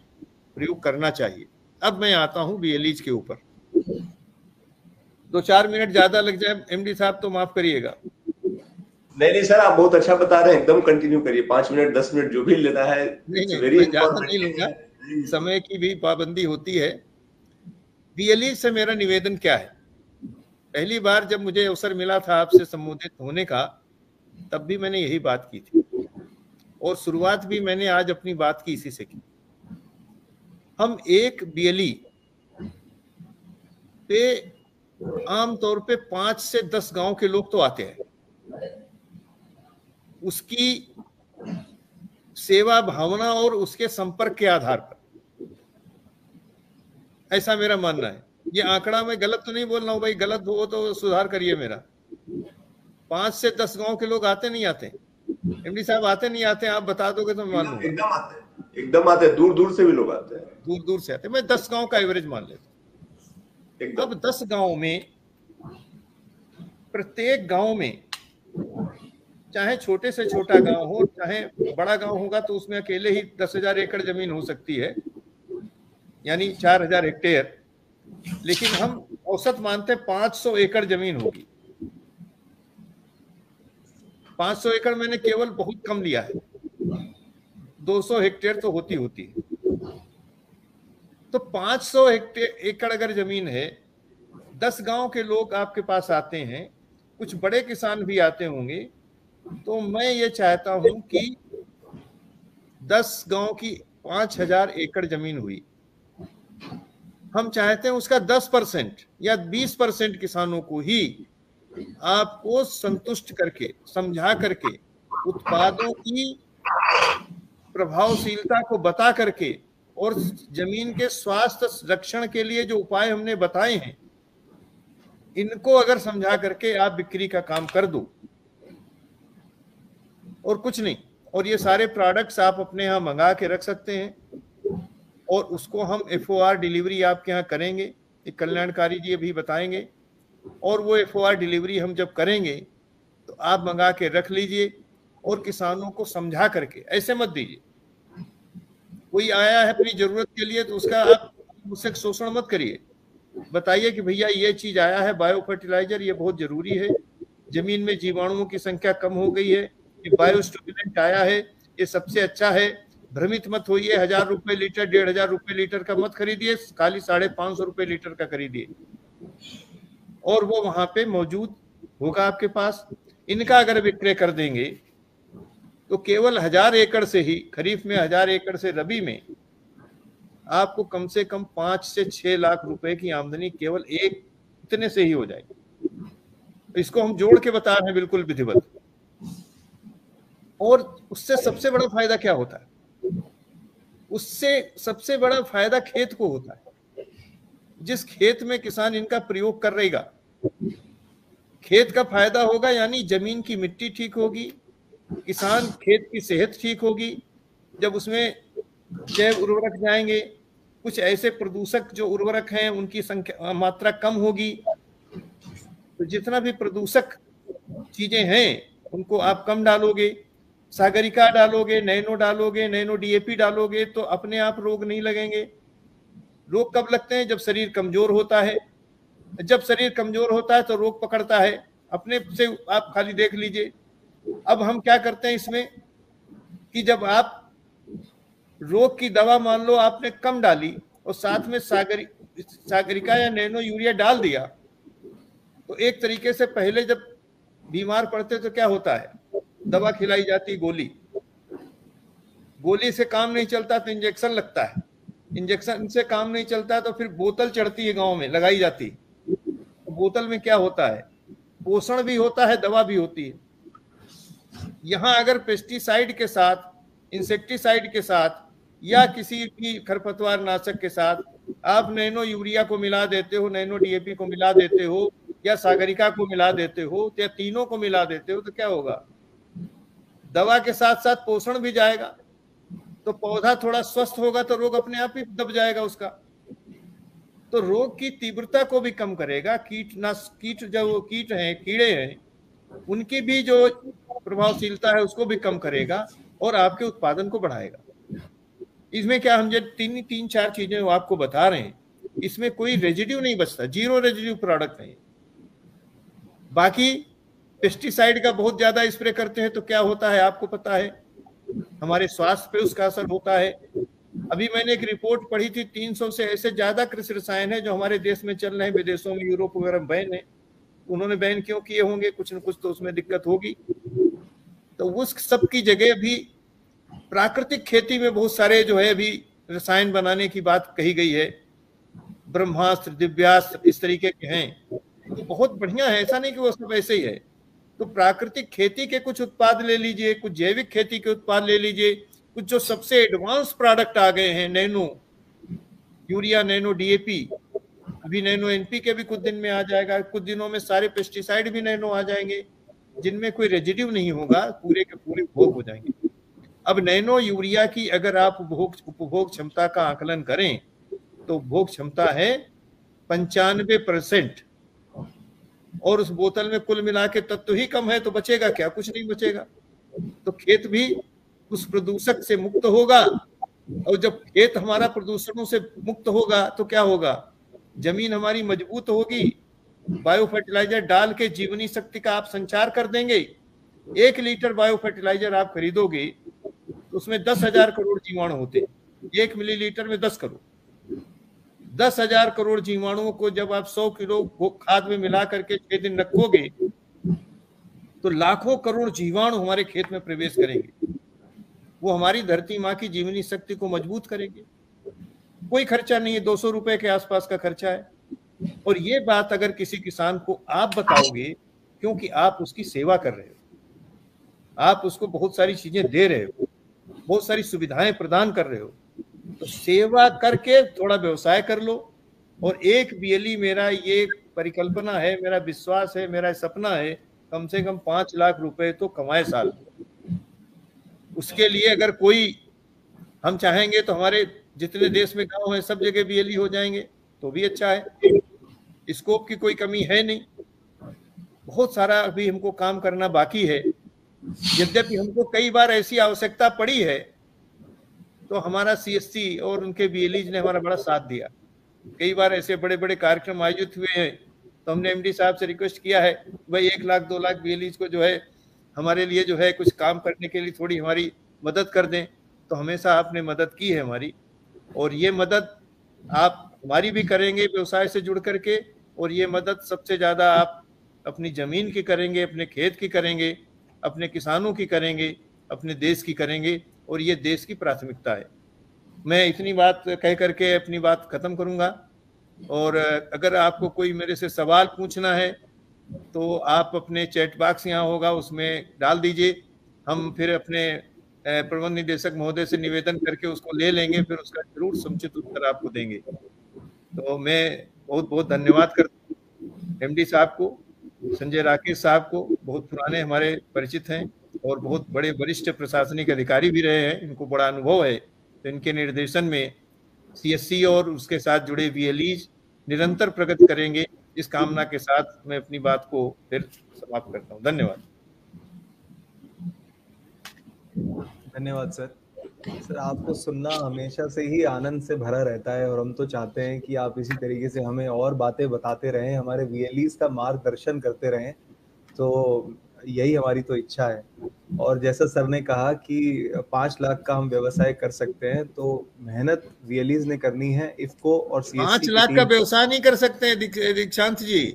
प्रयोग करना चाहिए। अब मैं आता हूं बीएलईज के ऊपर। 2-4 मिनट ज्यादा लग जाए एमडी साहब तो माफ करिएगा। नहीं सर, आप बहुत अच्छा बता रहे हैं, एकदम कंटिन्यू करिए। 5 मिनट 10 मिनट जो भी लेना है, नहीं वेरी मैं ज्यादा नहीं लूंगा, इंफॉर्मेटिव। समय की भी पाबंदी होती है। बीएलई से मेरा निवेदन क्या है, पहली बार जब मुझे अवसर मिला था आपसे संबोधित होने का, तब भी मैंने यही बात की थी और शुरुआत भी मैंने आज अपनी बात की इसी से की। हम एक बीएलई पे आमतौर पे 5 से 10 गांव के लोग तो आते हैं, उसकी सेवा भावना और उसके संपर्क के आधार पर, ऐसा मेरा मानना है। ये आंकड़ा मैं गलत तो नहीं बोल रहा हूं भाई, गलत हो तो सुधार करिए मेरा। 5 से 10 गांव के लोग आते नहीं आते? एमडी साहब आते नहीं आते? आप बता दोगे तो मैं मान लूंगा। एकदम आते हैं, दूर दूर से भी लोग आते हैं, दूर दूर से आते हैं। मैं 10 गांव का एवरेज मान लेता हूं। अब 10 गांव में, प्रत्येक गांव में, चाहे छोटे से छोटा गांव हो चाहे बड़ा गांव होगा तो उसमें अकेले ही 10,000 एकड़ जमीन हो सकती है, यानी 4,000 हेक्टेयर, लेकिन हम औसत मानते हैं 500 एकड़ जमीन होगी। 500 एकड़ मैंने केवल बहुत कम लिया है, 200 हेक्टेयर तो होती है। तो 500 एकड़ अगर जमीन है, 10 गांव के लोग आपके पास आते हैं, कुछ बड़े किसान भी आते होंगे, तो मैं ये चाहता हूं कि 10 गांव की 5,000 एकड़ जमीन हुई, हम चाहते हैं उसका 10% या 20% किसानों को ही आपको संतुष्ट करके, समझा करके, उत्पादों की प्रभावशीलता को बता करके और जमीन के स्वास्थ्य रक्षण के लिए जो उपाय हमने बताए हैं, इनको अगर समझा करके आप बिक्री का काम कर दो और कुछ नहीं, और ये सारे प्रोडक्ट्स आप अपने यहाँ मंगा के रख सकते हैं और उसको हम FOR डिलीवरी आपके यहाँ करेंगे, एक कल्याणकारी जी अभी बताएंगे, और वो FOR डिलीवरी हम जब करेंगे तो आप मंगा के रख लीजिए और किसानों को समझा करके, ऐसे मत दीजिए। कोई आया है अपनी जरूरत के लिए तो उसका आप उससे शोषण मत करिए, बताइए कि भैया ये चीज आया है, बायो फर्टिलाइजर, ये बहुत जरूरी है, जमीन में जीवाणुओं की संख्या कम हो गई है, ये बायो स्टिमुलेंट आया है, ये सबसे अच्छा है, भ्रमित मत होइए। 1,000 रुपए लीटर, 1,500 रुपए लीटर का मत खरीदिए, खाली 550 रुपए लीटर का खरीदिए और वो वहां पे मौजूद होगा आपके पास। इनका अगर विक्रय कर देंगे तो केवल 1,000 एकड़ से ही, खरीफ में 1,000 एकड़ से रबी में, आपको कम से कम 5 से 6 लाख रुपए की आमदनी केवल एक इतने से ही हो जाएगी। इसको हम जोड़ के बता रहे हैं बिल्कुल विधिवत। और उससे सबसे बड़ा फायदा क्या होता है? उससे सबसे बड़ा फायदा खेत को होता है। जिस खेत में किसान इनका प्रयोग कर रहेगा, खेत का फायदा होगा, यानी जमीन की मिट्टी ठीक होगी, किसान खेत की सेहत ठीक होगी। जब उसमें जैव उर्वरक जाएंगे, कुछ ऐसे प्रदूषक जो उर्वरक हैं उनकी संख्या मात्रा कम होगी, तो जितना भी प्रदूषक चीजें हैं उनको आप कम डालोगे, सागरिका डालोगे, नैनो DAP डालोगे, तो अपने आप रोग नहीं लगेंगे। रोग कब लगते हैं? जब शरीर कमजोर होता है। जब शरीर कमजोर होता है तो रोग पकड़ता है अपने से, आप खाली देख लीजिए। अब हम क्या करते हैं इसमें कि जब आप रोग की दवा मान लो आपने कम डाली और साथ में सागरिका या नैनो यूरिया डाल दिया, तो एक तरीके से पहले जब बीमार पड़ते तो क्या होता है, दवा खिलाई जाती, गोली से काम नहीं चलता तो इंजेक्शन लगता है, इंजेक्शन से काम नहीं चलता तो फिर बोतल चढ़ती है, गांव में लगाई जाती। तो बोतल में क्या होता है, पोषण भी होता है, दवा भी होती है। यहां अगर पेस्टिसाइड के साथ, इंसेक्टिसाइड के साथ या किसी भी खरपतवार नाशक के साथ आप नैनो यूरिया को मिला देते हो, नैनो DAP को मिला देते हो, या सागरिका को मिला देते हो, या तीनों को मिला देते हो, तो क्या होगा, दवा के साथ साथ पोषण भी जाएगा, तो पौधा थोड़ा स्वस्थ होगा तो रोग अपने आप ही दब जाएगा उसका। तो रोग की तीव्रता को भी कम करेगा। जो कीट हैं, कीड़े हैं, उनकी भी जो प्रभावशीलता है उसको भी कम करेगा और आपके उत्पादन को बढ़ाएगा। इसमें क्या, हम जो तीन चार चीजें आपको बता रहे हैं, इसमें कोई रेजिड्यू नहीं बचता, जीरो रेजिड्यू प्रोडक्ट है। बाकी पेस्टिसाइड का बहुत ज्यादा स्प्रे करते हैं तो क्या होता है आपको पता है, हमारे स्वास्थ्य पे उसका असर होता है। अभी मैंने एक रिपोर्ट पढ़ी थी, 300 से ऐसे ज्यादा कृषि रसायन है जो हमारे देश में चल रहे हैं, विदेशों में यूरोप वगैरह में बैन है। उन्होंने बैन क्यों किए होंगे, कुछ न कुछ तो उसमें दिक्कत होगी। तो उस सब की जगह भी प्राकृतिक खेती में बहुत सारे जो है अभी रसायन बनाने की बात कही गई है, ब्रह्मास्त्र, दिव्यास्त्र, इस तरीके के हैं, तो बहुत बढ़िया है, ऐसा नहीं कि वो सब ऐसे ही है। तो प्राकृतिक खेती के कुछ उत्पाद ले लीजिए, कुछ जैविक खेती के उत्पाद ले लीजिए, कुछ जो सबसे एडवांस प्रोडक्ट आ गए हैं, नैनो यूरिया, नैनो डीएपी, अभी नैनो एनपीके भी कुछ दिन में आ जाएगा, कुछ दिनों में सारे पेस्टिसाइड भी नैनो आ जाएंगे जिनमें कोई रेजिड्यू नहीं होगा, पूरे के पूरे उपभोग हो जाएंगे। अब नैनो यूरिया की अगर आप उपभोग क्षमता का आकलन करें तो उपभोग क्षमता है 95%, और उस बोतल में कुल मिला के तत्व ही कम है, तो बचेगा क्या, कुछ नहीं बचेगा। तो खेत भी उस प्रदूषक से मुक्त होगा, और जब खेत हमारा प्रदूषणों से मुक्त होगा तो क्या होगा, जमीन हमारी मजबूत होगी, बायो फर्टिलाइजर डाल के जीवनी शक्ति का आप संचार कर देंगे। 1 लीटर बायो फर्टिलाइजर आप खरीदोगे तो उसमें 10,000 करोड़ जीवाणु होते हैं, 1 मिलीलीटर में 10 करोड़, 10,000 करोड़ जीवाणुओं को जब आप 100 किलो खाद में मिला करके 6 दिन रखोगे तो लाखों करोड़ जीवाणु हमारे खेत में प्रवेश करेंगे, वो हमारी धरती माँ की जीवनी शक्ति को मजबूत करेंगे। कोई खर्चा नहीं है, 200 रुपए के आसपास का खर्चा है। और ये बात अगर किसी किसान को आप बताओगे, क्योंकि आप उसकी सेवा कर रहे हो, आप उसको बहुत सारी चीजें दे रहे हो, बहुत सारी सुविधाएं प्रदान कर रहे हो, तो सेवा करके थोड़ा व्यवसाय कर लो। और एक बीएलई, मेरा ये परिकल्पना है, मेरा विश्वास है, मेरा सपना है, कम से कम 5 लाख रुपए तो कमाए साल। उसके लिए अगर कोई, हम चाहेंगे तो हमारे जितने देश में गांव हैं सब जगह बीएलई हो जाएंगे तो भी अच्छा है, स्कोप की कोई कमी है नहीं। बहुत सारा अभी हमको काम करना बाकी है, यद्यपि हमको कई बार ऐसी आवश्यकता पड़ी है तो हमारा सीएससी और उनके बीएलईज ने हमारा बड़ा साथ दिया। कई बार ऐसे बड़े बड़े कार्यक्रम आयोजित हुए हैं तो हमने एमडी साहब से रिक्वेस्ट किया है, भाई 1 लाख 2 लाख बीएलईज को जो है हमारे लिए जो है कुछ काम करने के लिए थोड़ी हमारी मदद कर दें, तो हमेशा आपने मदद की है हमारी, और ये मदद आप हमारी भी करेंगे व्यवसाय से जुड़ करके, और ये मदद सबसे ज़्यादा आप अपनी ज़मीन की करेंगे, अपने खेत की करेंगे, अपने किसानों की करेंगे, अपने देश की करेंगे, और ये देश की प्राथमिकता है। मैं इतनी बात कह करके अपनी बात खत्म करूंगा, और अगर आपको कोई मेरे से सवाल पूछना है तो आप अपने चैट बॉक्स यहाँ होगा उसमें डाल दीजिए, हम फिर अपने प्रबंध निदेशक महोदय से निवेदन करके उसको ले लेंगे, फिर उसका जरूर समुचित उत्तर आपको देंगे। तो मैं बहुत बहुत धन्यवाद करता हूँ एमडी साहब को, संजय राकेश साहब को, बहुत पुराने हमारे परिचित हैं और बहुत बड़े वरिष्ठ प्रशासनिक अधिकारी भी रहे हैं, इनको बड़ा अनुभव है। तो इनके निर्देशन में सीएससी और उसके साथ जुड़े बीएलईज निरंतर प्रगति करेंगे, इस कामना के साथ मैं अपनी बात को फिर समाप्त करता हूँ। धन्यवाद। धन्यवाद सर। सर, आपको सुनना हमेशा से ही आनंद से भरा रहता है, और हम तो चाहते हैं कि आप इसी तरीके से हमें और बातें बताते रहें, हमारे बीएलईज का मार्गदर्शन करते रहें, तो यही हमारी तो इच्छा है। और जैसा सर ने कहा कि 5 लाख का हम व्यवसाय कर सकते हैं, तो मेहनत बीएलईज ने करनी है। इफको और सीएससी 5 लाख का व्यवसाय नहीं कर सकते हैं दीक्षांत जी,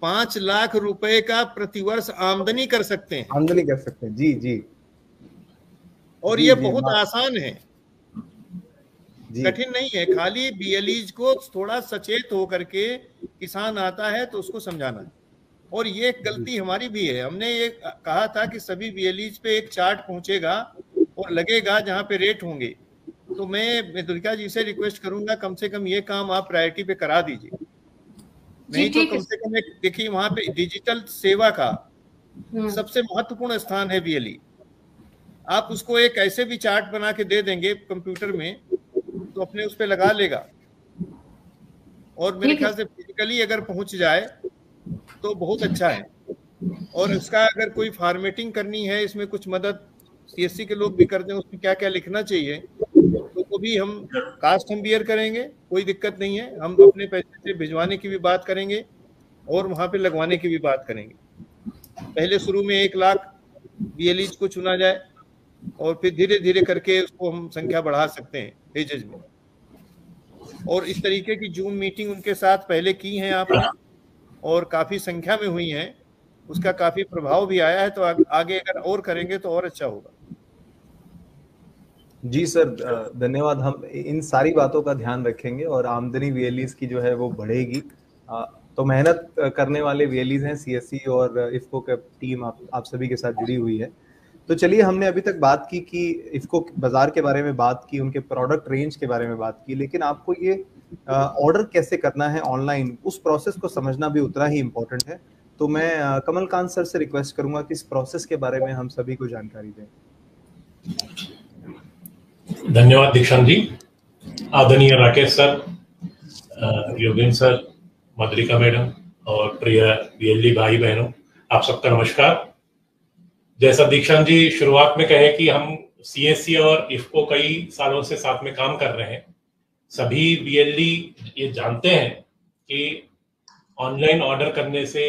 5 लाख रुपए का प्रतिवर्ष आमदनी कर सकते हैं, आमदनी कर सकते हैं। जी जी, और ये बहुत आसान है, कठिन नहीं है। खाली बीएलईज को थोड़ा सचेत होकर के किसान आता है तो उसको समझाना है। और ये गलती हमारी भी है, हमने ये कहा था कि सभी बीएलईज पे एक चार्ट पहुंचेगा और लगेगा जहां पे रेट होंगे। तो मैं दुर्गा जी से रिक्वेस्ट करूंगा कम से कम ये काम आप प्रायोरिटी पे करा दीजिए, नहीं तो कम से कम देखिए वहां पे डिजिटल सेवा का सबसे महत्वपूर्ण स्थान है बीएलई। आप उसको एक ऐसे भी चार्ट बना के दे देंगे कंप्यूटर में तो अपने उस पे लगा लेगा, और मेरे ख्याल से फिजिकली अगर पहुंच जाए तो बहुत अच्छा है। और इसका अगर कोई फॉर्मेटिंग करनी है, इसमें कुछ मदद सीएससी के लोग भी कर दें, उसमें क्या क्या लिखना चाहिए तो भी हम कास्ट हम बियर करेंगे, कोई दिक्कत नहीं है। हम अपने पैसे से भिजवाने की भी बात करेंगे और वहां पे लगवाने की भी बात करेंगे। पहले शुरू में 1 लाख VLEs को चुना जाए और फिर धीरे धीरे करके उसको हम संख्या बढ़ा सकते हैं फेजेज में। और इस तरीके की जूम मीटिंग उनके साथ पहले की हैं आपने और काफी संख्या में हुई हैं, उसका काफी प्रभाव भी आया है। तो आगे अगर और करेंगे तो और अच्छा होगा। जी सर, धन्यवाद। हम इन सारी बातों का ध्यान रखेंगे और आमदनी VLEs की जो है वो बढ़ेगी। तो मेहनत करने वाले VLEs हैं CSE और इफ्को का टीम आप सभी के साथ जुड़ी हुई है। तो चलिए, हमने अभी तक बात की कि इफ्को बाजार के बारे में बात की, उनके प्रोडक्ट रेंज के बारे में बात की, लेकिन आपको ये ऑर्डर कैसे करना है ऑनलाइन, उस प्रोसेस को समझना भी उतना ही इम्पोर्टेंट है। तो मैं कमलकांत सर से रिक्वेस्ट करूंगा कि इस प्रोसेस के बारे में हम सभी को जानकारी दें। धन्यवाद दीक्षांत जी। आदरणीय Rakesh sir, Yogendra sir, Madhulika madam और प्रिय VLE भाई बहनों, आप सबका नमस्कार। जैसा दीक्षांत जी शुरुआत में कहे कि हम CSE और इफ्को कई सालों से साथ में काम कर रहे हैं। सभी VLE ये जानते हैं कि ऑनलाइन ऑर्डर करने से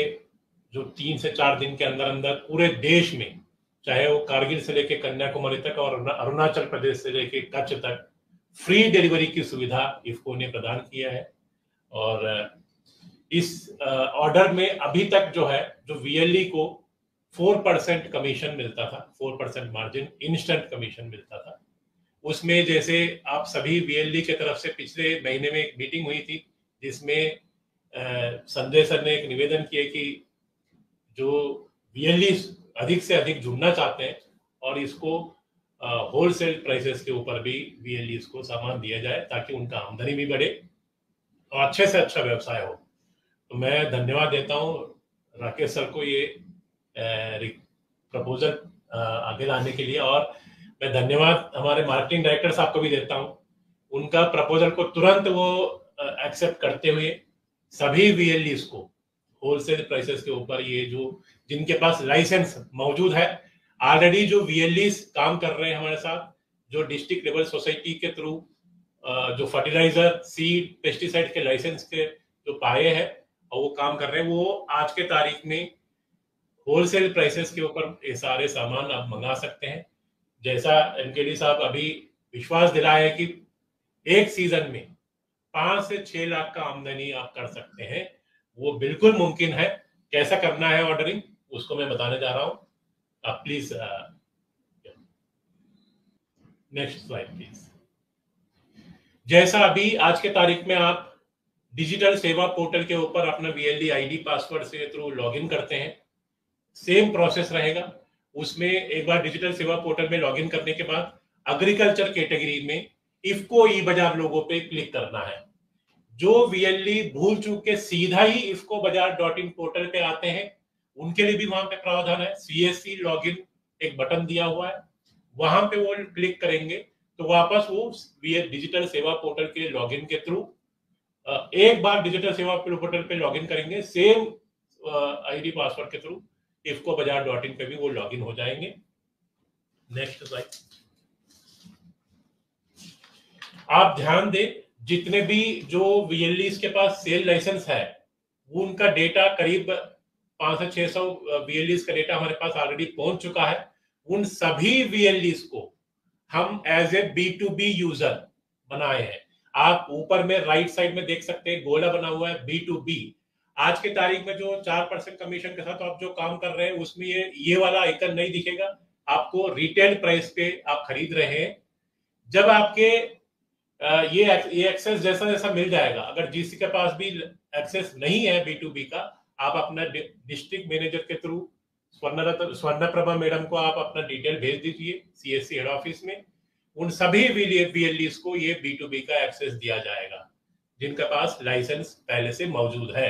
जो 3 से 4 दिन के अंदर अंदर पूरे देश में, चाहे वो कारगिल से लेके कन्याकुमारी तक और अरुणाचल प्रदेश से लेके कच्छ तक, फ्री डिलीवरी की सुविधा इफ्को ने प्रदान किया है। और इस ऑर्डर में अभी तक जो है, जो VLE को 4% कमीशन मिलता था, 4% मार्जिन इंस्टेंट कमीशन मिलता था। उसमें जैसे आप सभी VLE के तरफ से पिछले महीने में एक मीटिंग हुई थी जिसमें संजय सर ने एक निवेदन किया कि जो VLE अधिक से अधिक जुड़ना चाहते हैं और इसको होलसेल प्राइसेस के ऊपर भी VLEs को सामान दिया जाए ताकि उनका आमदनी भी बढ़े और अच्छे से अच्छा व्यवसाय हो। तो मैं धन्यवाद देता हूँ राकेश सर को ये प्रपोजल आगे लाने के लिए, और मैं धन्यवाद हमारे मार्केटिंग डायरेक्टर साहब को भी देता हूँ। उनका प्रपोजल को तुरंत वो एक्सेप्ट करते हुए सभी VLEs को होलसेल प्राइसेस के ऊपर, ये जो जिनके पास लाइसेंस मौजूद है ऑलरेडी, जो VLEs काम कर रहे हैं हमारे साथ, जो डिस्ट्रिक्ट लेवल सोसाइटी के थ्रू जो फर्टिलाइजर, सीड, पेस्टिसाइड के लाइसेंस के जो पाए हैं और वो काम कर रहे हैं, वो आज के तारीख में होलसेल प्राइसेस के ऊपर ये सारे सामान आप मंगा सकते हैं। जैसा MKD साहब अभी विश्वास दिलाया है कि एक सीजन में 5 से 6 लाख का आमदनी आप कर सकते हैं, वो बिल्कुल मुमकिन है। कैसा करना है ऑर्डरिंग, उसको मैं बताने जा रहा हूं। आप प्लीज नेक्स्ट स्लाइड प्लीज। जैसा अभी आज के तारीख में आप डिजिटल सेवा पोर्टल के ऊपर अपना VLE ID पासवर्ड से थ्रू लॉगिन करते हैं, सेम प्रोसेस रहेगा। उसमें एक बार डिजिटल सेवा पोर्टल में लॉगिन करने के बाद एग्रीकल्चर कैटेगरी में इफ्को ई बाजार लोगो पे क्लिक करना है। जो VLE भूल चूक के सीधा ही इफ्को बाजार.in पोर्टल पे आते हैं, उनके लिए भी वहां पे प्रावधान है। CSE लॉगिन एक बटन दिया हुआ है, वहां पे वो क्लिक करेंगे तो वापस वो डिजिटल सेवा पोर्टल के लॉगिन के थ्रू एक बार डिजिटल सेवा पोर्टल पे लॉगिन करेंगे, सेम ID पासवर्ड के थ्रू इफ्को बाजार.in पे भी वो लॉगिन हो जाएंगे। Next slide. आप ध्यान दें, जितने भी जो VLEs के पास सेल लाइसेंस है, वो उनका डेटा करीब 500 से 600 VLEs का डेटा हमारे पास ऑलरेडी पहुंच चुका है। उन सभी VLEs को हम एज ए B2B यूजर बनाए हैं। आप ऊपर में राइट साइड में देख सकते हैं, गोला बना हुआ है B2B। आज के तारीख में जो 4% कमीशन के साथ आप जो काम कर रहे हैं, उसमें ये वाला आइकन नहीं दिखेगा आपको। रिटेल प्राइस पे आप खरीद रहे हैं। जब आपके ये एक्सेस जैसा जैसा मिल जाएगा, अगर जिसके के पास भी एक्सेस नहीं है B2B का, आप अपना डिस्ट्रिक्ट मैनेजर के थ्रू स्वर्णप्रभा मैडम को आप अपना डिटेल भेज दीजिए CSE हेड ऑफिस में। उन सभी VLEs को ये B2B का एक्सेस दिया जाएगा जिनके पास लाइसेंस पहले से मौजूद है।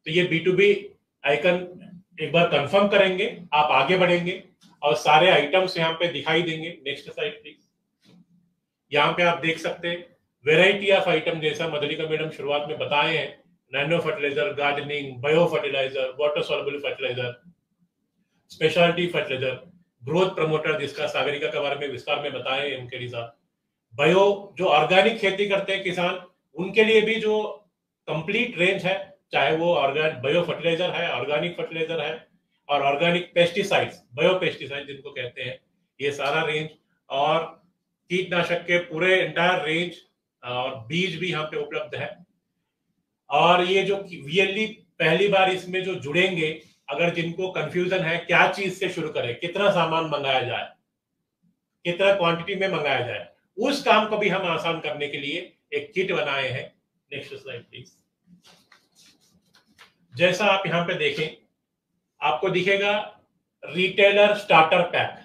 तो ये B2B आइकन एक बार कंफर्म करेंगे, आप आगे बढ़ेंगे और सारे आइटम्स यहाँ पे दिखाई देंगे। Next slide please. यहाँ पे आप देख सकते हैं वेराइटी ऑफ आइटम, जैसा मधुलिका मैडम शुरुआत में बताए हैं, nano fertiliser, gardening, bio fertiliser, water soluble fertiliser, speciality fertiliser, growth promoter जिसका सागरिका के बारे में विस्तार में बताए MKD साहब, बायो जो ऑर्गेनिक खेती करते हैं किसान, उनके लिए भी जो कंप्लीट रेंज है, चाहे वो ऑर्गेनिक बायो फर्टिलाइजर है, ऑर्गेनिक फर्टिलाइजर है, और ऑर्गेनिक पेस्टिसाइड्स, बायो पेस्टिसाइड जिनको कहते हैं, ये सारा रेंज, और कीटनाशक के पूरे एंटायर रेंज और बीज भी यहाँ पे उपलब्ध है। और ये जो वीएलई पहली बार इसमें जो जुड़ेंगे, अगर जिनको कंफ्यूजन है क्या चीज से शुरू करें, कितना सामान मंगाया जाए, कितना क्वांटिटी में मंगाया जाए, उस काम को भी हम आसान करने के लिए एक किट बनाए हैं। Next slide please. जैसा आप यहाँ पे देखें, आपको दिखेगा retailer starter pack.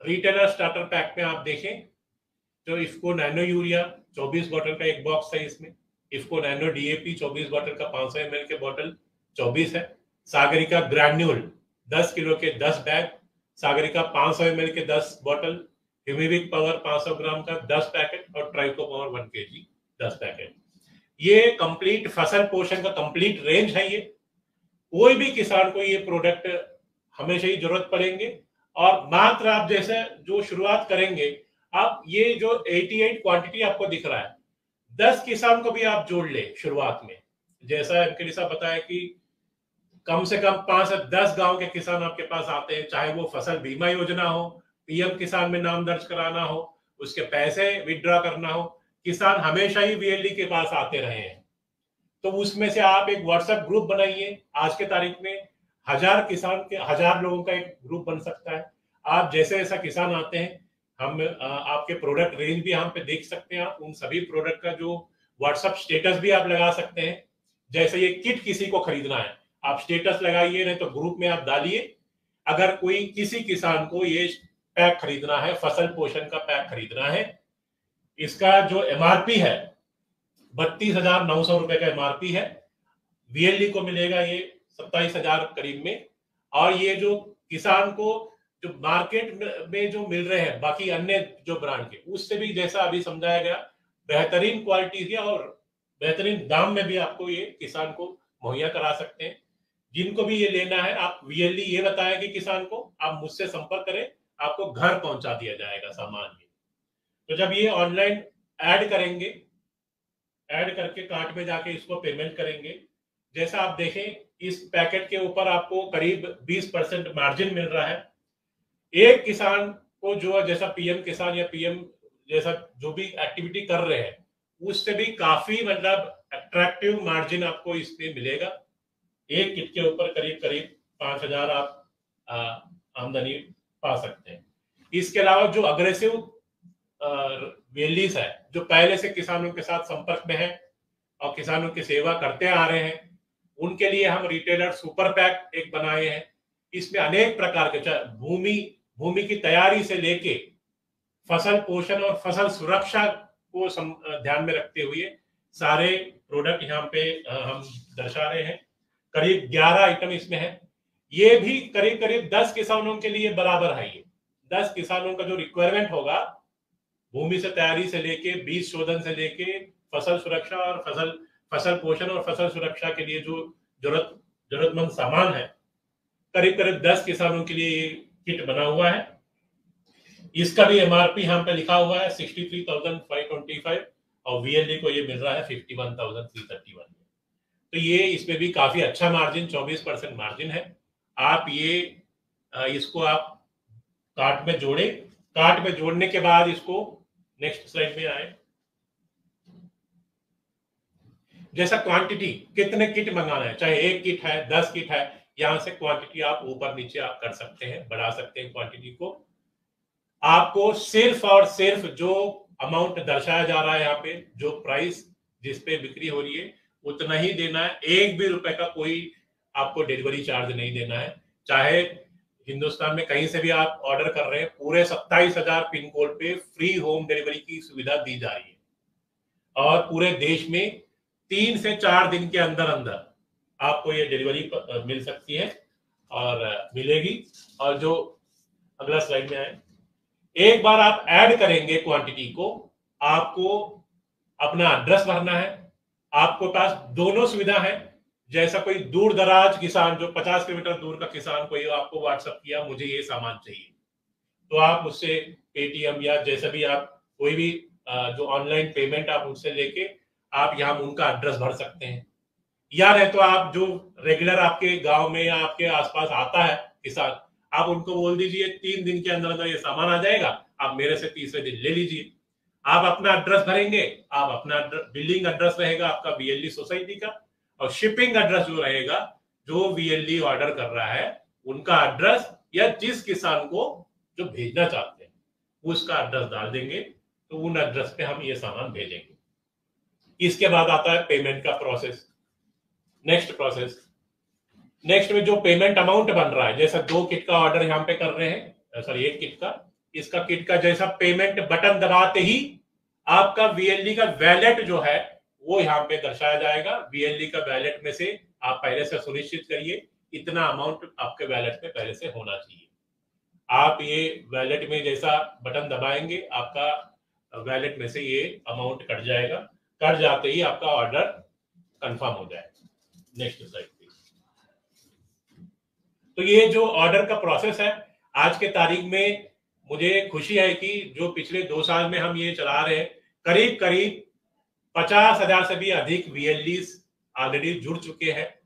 Retailer starter pack में आप देखें जो इफ्को नैनो यूरिया 24 बॉटल का एक बॉक्स है, इसमें इफ्को नैनो डीएपी 24 बॉटल का 500 ml के बॉटल 24 है, सागरिका ग्रैन्यूल 10 किलो के 10 बैग, सागरिका 500 ml के 10 बॉटल, ह्यूमिविक पावर 500 ग्राम का 10 पैकेट और ट्राइको पावर 1 kg 10 पैकेट। ये कंप्लीट फसल पोषण का कंप्लीट रेंज है। ये कोई भी किसान को ये प्रोडक्ट हमेशा ही जरूरत पड़ेंगे, और मात्र आप जैसे जो शुरुआत करेंगे, आप ये जो 88 क्वांटिटी आपको दिख रहा है, 10 किसान को भी आप जोड़ ले शुरुआत में। जैसा एमके साहब बताया कि कम से कम 5 से 10 गांव के किसान आपके पास आते हैं, चाहे वो फसल बीमा योजना हो, पीएम किसान में नाम दर्ज कराना हो, उसके पैसे विड्रॉ करना हो, किसान हमेशा ही वीएलई के पास आते रहे हैं। तो उसमें से आप एक व्हाट्सएप ग्रुप बनाइए। आज के तारीख में 1000 किसान के 1000 लोगों का एक ग्रुप बन सकता है। आप जैसे जैसा किसान आते हैं, हम आपके प्रोडक्ट रेंज भी यहाँ पे देख सकते हैं। आप उन सभी प्रोडक्ट का जो व्हाट्सएप स्टेटस भी आप लगा सकते हैं। जैसे ये किट किसी को खरीदना है, आप स्टेटस लगाइए, नहीं तो ग्रुप में आप डालिए। अगर कोई किसी किसान को ये पैक खरीदना है, फसल पोषण का पैक खरीदना है, इसका जो एमआरपी है 32,900 रुपए का एमआरपी है। वीएलई को मिलेगा ये 27,000 करीब में। और ये जो किसान को जो मार्केट में जो मिल रहे हैं बाकी अन्य जो ब्रांड के, उससे भी जैसा अभी समझाया गया, बेहतरीन क्वालिटी है और बेहतरीन दाम में भी आपको ये किसान को मुहैया करा सकते हैं। जिनको भी ये लेना है, आप वीएलई ये बताया कि किसान को आप मुझसे संपर्क करें, आपको घर पहुंचा दिया जाएगा सामान ये। तो जब ये ऑनलाइन ऐड करेंगे, ऐड करके कार्ट में जाके इसको पेमेंट करेंगे, जैसा आप देखें इस पैकेट के ऊपर आपको करीब 20% मार्जिन मिल रहा है। एक किसान को जो जैसा पीएम किसान या पीएम जैसा जो भी एक्टिविटी कर रहे हैं, उससे भी काफी मतलब अट्रैक्टिव मार्जिन आपको इसमें मिलेगा। एक किट के ऊपर करीब करीब 5,000 आप आमदनी पा सकते हैं। इसके अलावा जो अग्रेसिव वीएलईस है, जो पहले से किसानों के साथ संपर्क में है और किसानों की सेवा करते आ रहे हैं, उनके लिए हम रिटेलर सुपर पैक एक बनाए हैं। इसमें अनेक प्रकार के भूमि की तैयारी से लेके फसल पोषण और फसल सुरक्षा को ध्यान में रखते हुए सारे प्रोडक्ट यहाँ पे हम दर्शा रहे हैं। करीब 11 आइटम इसमें है। ये भी करीब करीब 10 किसानों के लिए बराबर है। ये 10 किसानों का जो रिक्वायरमेंट होगा, भूमि से तैयारी से लेके बीज शोधन से लेके फसल सुरक्षा और फसल पोषण और फसल सुरक्षा के लिए जो जरूरतमंद सामान है, करीब करीब 10 किसानों के लिए ये किट बना हुआ है। इसका भी एमआरपी यहाँ पे लिखा हुआ है 63,525 और वीएलई को ये मिल रहा है 51,331। तो ये इसमें भी काफी अच्छा मार्जिन 24% मार्जिन है। आप ये इसको आप कार्ट में जोड़े। कार्ट में जोड़ने के बाद इसको नेक्स्ट स्लाइड में आए, जैसा क्वांटिटी कितने किट मंगाना है, चाहे 1 किट है 10 किट है, यहां से क्वांटिटी आप ऊपर नीचे आप कर सकते हैं, बढ़ा सकते हैं क्वांटिटी को। आपको सिर्फ और सिर्फ जो अमाउंट दर्शाया जा रहा है यहाँ पे, जो प्राइस जिस पे बिक्री हो रही है उतना ही देना है। 1 भी रुपए का कोई आपको डिलीवरी चार्ज नहीं देना है। चाहे हिंदुस्तान में कहीं से भी आप ऑर्डर कर रहे हैं, पूरे 27,000 पिन कोड पे फ्री होम डिलीवरी की सुविधा दी जा रही है और पूरे देश में 3 से 4 दिन के अंदर अंदर आपको ये डिलीवरी मिल सकती है और मिलेगी। और जो अगला स्लाइड में आए, एक बार आप ऐड करेंगे क्वांटिटी को, आपको अपना एड्रेस भरना है। आपको पास दोनों सुविधा है। जैसा कोई दूर दराज किसान, जो 50 किलोमीटर दूर का किसान, कोई आपको व्हाट्सएप किया मुझे ये सामान चाहिए, तो आप उससे पेटीएम या जैसा भी आप कोई भी जो ऑनलाइन पेमेंट आप उनसे लेके आप यहाँ उनका एड्रेस भर सकते हैं। या नहीं तो आप जो रेगुलर आपके गांव में या आपके आसपास आता है किसान, आप उनको बोल दीजिए 3 दिन के अंदर अंदर ये सामान आ जाएगा, आप मेरे से तीसरे दिन ले लीजिए। आप अपना एड्रेस भरेंगे, आप अपना बिल्डिंग एड्रेस रहेगा आपका VLE सोसाइटी का, और शिपिंग एड्रेस जो रहेगा जो VLE ऑर्डर कर रहा है उनका एड्रेस, या जिस किसान को जो भेजना चाहते हैं उसका एड्रेस डाल देंगे, तो उन एड्रेस पे हम ये सामान भेजेंगे। इसके बाद आता है पेमेंट का प्रोसेस। नेक्स्ट में जो पेमेंट अमाउंट बन रहा है, जैसा 2 किट का ऑर्डर यहाँ पे कर रहे हैं, सॉरी 1 किट का, इसका किट का जैसा पेमेंट बटन दबाते ही आपका VLE का वैलेट जो है वो यहाँ पे दर्शाया जाएगा। VLE का वैलेट में से आप पहले से सुनिश्चित करिए इतना अमाउंट आपके वैलेट में पहले से होना चाहिए। आप ये वैलेट में जैसा बटन दबाएंगे आपका वैलेट में से ये अमाउंट कट जाएगा। कट जाते ही आपका ऑर्डर कंफर्म हो जाएगा। Next slide please. तो ये जो ऑर्डर का प्रोसेस है, आज के तारीख में मुझे खुशी है कि जो पिछले 2 साल में हम ये चला रहे हैं, करीब करीब 50,000 से भी अधिक VLEs ऑलरेडी जुड़ चुके हैं,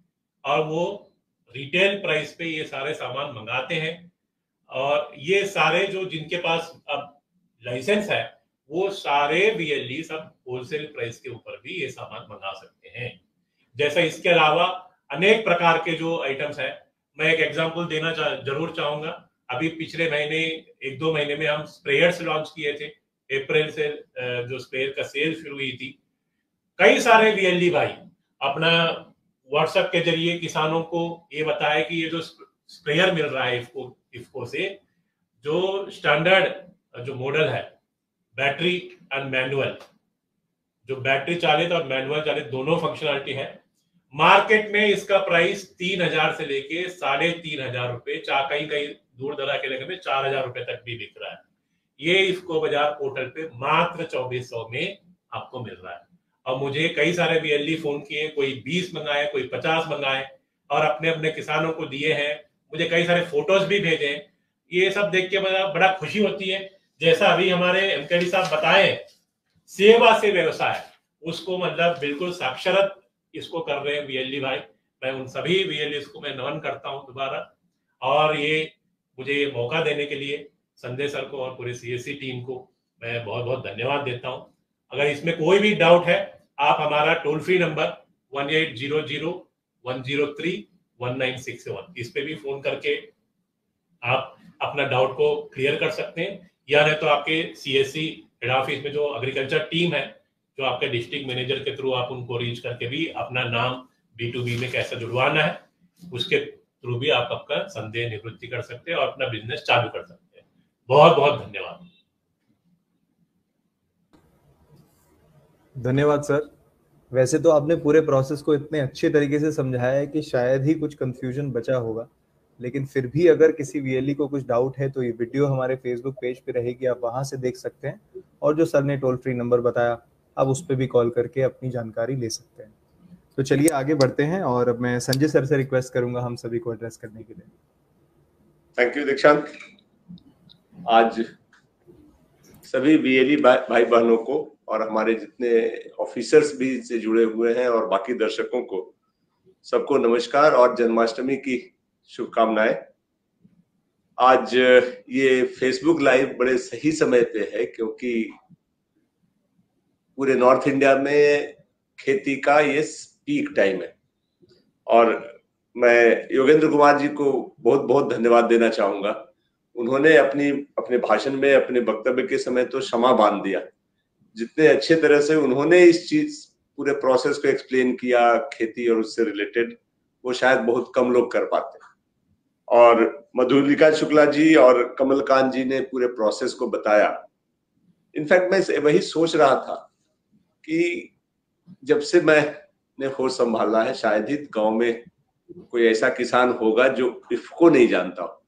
और वो रिटेल प्राइस पे ये सारे सामान मंगाते हैं। और ये सारे जो जिनके पास अब लाइसेंस है वो सारे VLE सब होलसेल प्राइस के ऊपर भी ये सामान मंगा सकते हैं। जैसा इसके अलावा अनेक प्रकार के जो आइटम्स है, मैं एक एग्जांपल देना जरूर चाहूंगा। अभी पिछले महीने 1-2 महीने में हम स्प्रेयर्स लॉन्च किए थे। अप्रैल से जो स्प्रेयर का सेल शुरू हुई थी, कई सारे VLE भाई अपना व्हाट्सएप के जरिए किसानों को ये बताया कि ये जो स्प्रेयर मिल रहा है इफको से, जो स्टैंडर्ड जो मॉडल है बैटरी एंड मैनुअल, जो बैटरी चालित और मैनुअल चालित दोनों फंक्शनलिटी है, मार्केट में इसका प्राइस 3,000 से लेके 3,500 रुपए, कहीं कहीं दूर दराज के इलाके में 4,000 रुपए तक भी बिक रहा है। ये इफको बाजार पोर्टल पे मात्र 2400 में आपको मिल रहा है। और मुझे कई सारे VLE फोन किए, कोई 20 मंगाए, कोई 50 मंगाए और अपने अपने किसानों को दिए हैं। मुझे कई सारे फोटोज भी भेजे। ये सब देख के बड़ा खुशी होती है। जैसा अभी हमारे MKD साहब बताए, सेवा से व्यवसाय, उसको मतलब बिल्कुल साक्षरत इसको कर रहे हैं VLE भाई। मैं उन सभी VLEs को मैं नमन करता हूं दोबारा, और ये मुझे ये मौका देने के लिए संजय सर को और पूरे CSC टीम को मैं बहुत बहुत धन्यवाद देता हूं। अगर इसमें कोई भी डाउट है, आप हमारा टोल फ्री नंबर 1800-103-1961 इस पे भी फोन करके आप अपना डाउट को क्लियर कर सकते हैं, या नहीं तो आपके CSC हेड ऑफिस में जो एग्रीकल्चर टीम है, जो आपके डिस्ट्रिक्ट मैनेजर के थ्रू आप उनको रीच करके भी अपना नाम B2B में कैसे जुड़वाना है उसके थ्रू भी आप आपका संदेह निवृत्ति कर सकते हैं और अपना बिजनेस चालू कर सकते हैं। बहुत बहुत धन्यवाद। धन्यवाद सर। वैसे तो आपने पूरे प्रोसेस को इतने अच्छे तरीके से समझाया है कि शायद ही कुछ कंफ्यूजन बचा होगा, लेकिन फिर भी अगर किसी VLE को कुछ डाउट है तो ये वीडियो हमारे फेसबुक पेज पे रहेगी, आप वहां से देख सकते हैं, और जो सर ने टोल फ्री नंबर बताया आप उस पर भी कॉल करके अपनी जानकारी ले सकते हैं। तो चलिए आगे बढ़ते हैं, और अब मैं संजय सर से रिक्वेस्ट करूंगा हम सभी को एड्रेस करने के लिए। थैंक यू दीक्षांत। आज सभी VLE भाई बहनों को और हमारे जितने ऑफिसर्स भी से जुड़े हुए हैं और बाकी दर्शकों को सबको नमस्कार और जन्माष्टमी की शुभकामनाएं। आज ये फेसबुक लाइव बड़े सही समय पे है, क्योंकि पूरे नॉर्थ इंडिया में खेती का ये पीक टाइम है, और मैं योगेंद्र कुमार जी को बहुत बहुत धन्यवाद देना चाहूंगा। उन्होंने अपने भाषण में, अपने वक्तव्य के समय तो क्षमा बांध दिया। जितने अच्छे तरह से उन्होंने इस चीज पूरे प्रोसेस को एक्सप्लेन किया, खेती और उससे रिलेटेड, वो शायद बहुत कम लोग कर पाते। और मधुलिका शुक्ला जी और कमलकांत जी ने पूरे प्रोसेस को बताया। इनफैक्ट मैं वही सोच रहा था कि जब से मैंने होश संभाला है, शायद ही गांव में कोई ऐसा किसान होगा जो इफको नहीं जानता हो।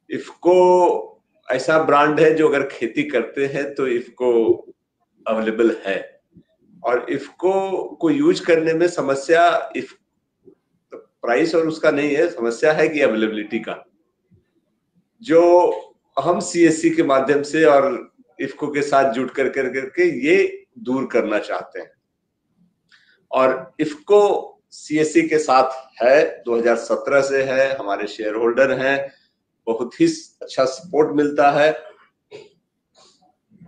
इफको ऐसा ब्रांड है जो अगर खेती करते हैं तो इफको अवेलेबल है, और इफको को यूज करने में समस्या प्राइस और उसका नहीं है, समस्या है कि अवेलेबिलिटी का, जो हम CSC के माध्यम से और इफको के साथ जुट करके ये दूर करना चाहते हैं। और इफको सीएससी के साथ है, 2017 से है, हमारे शेयर होल्डर हैं, बहुत ही अच्छा सपोर्ट मिलता है।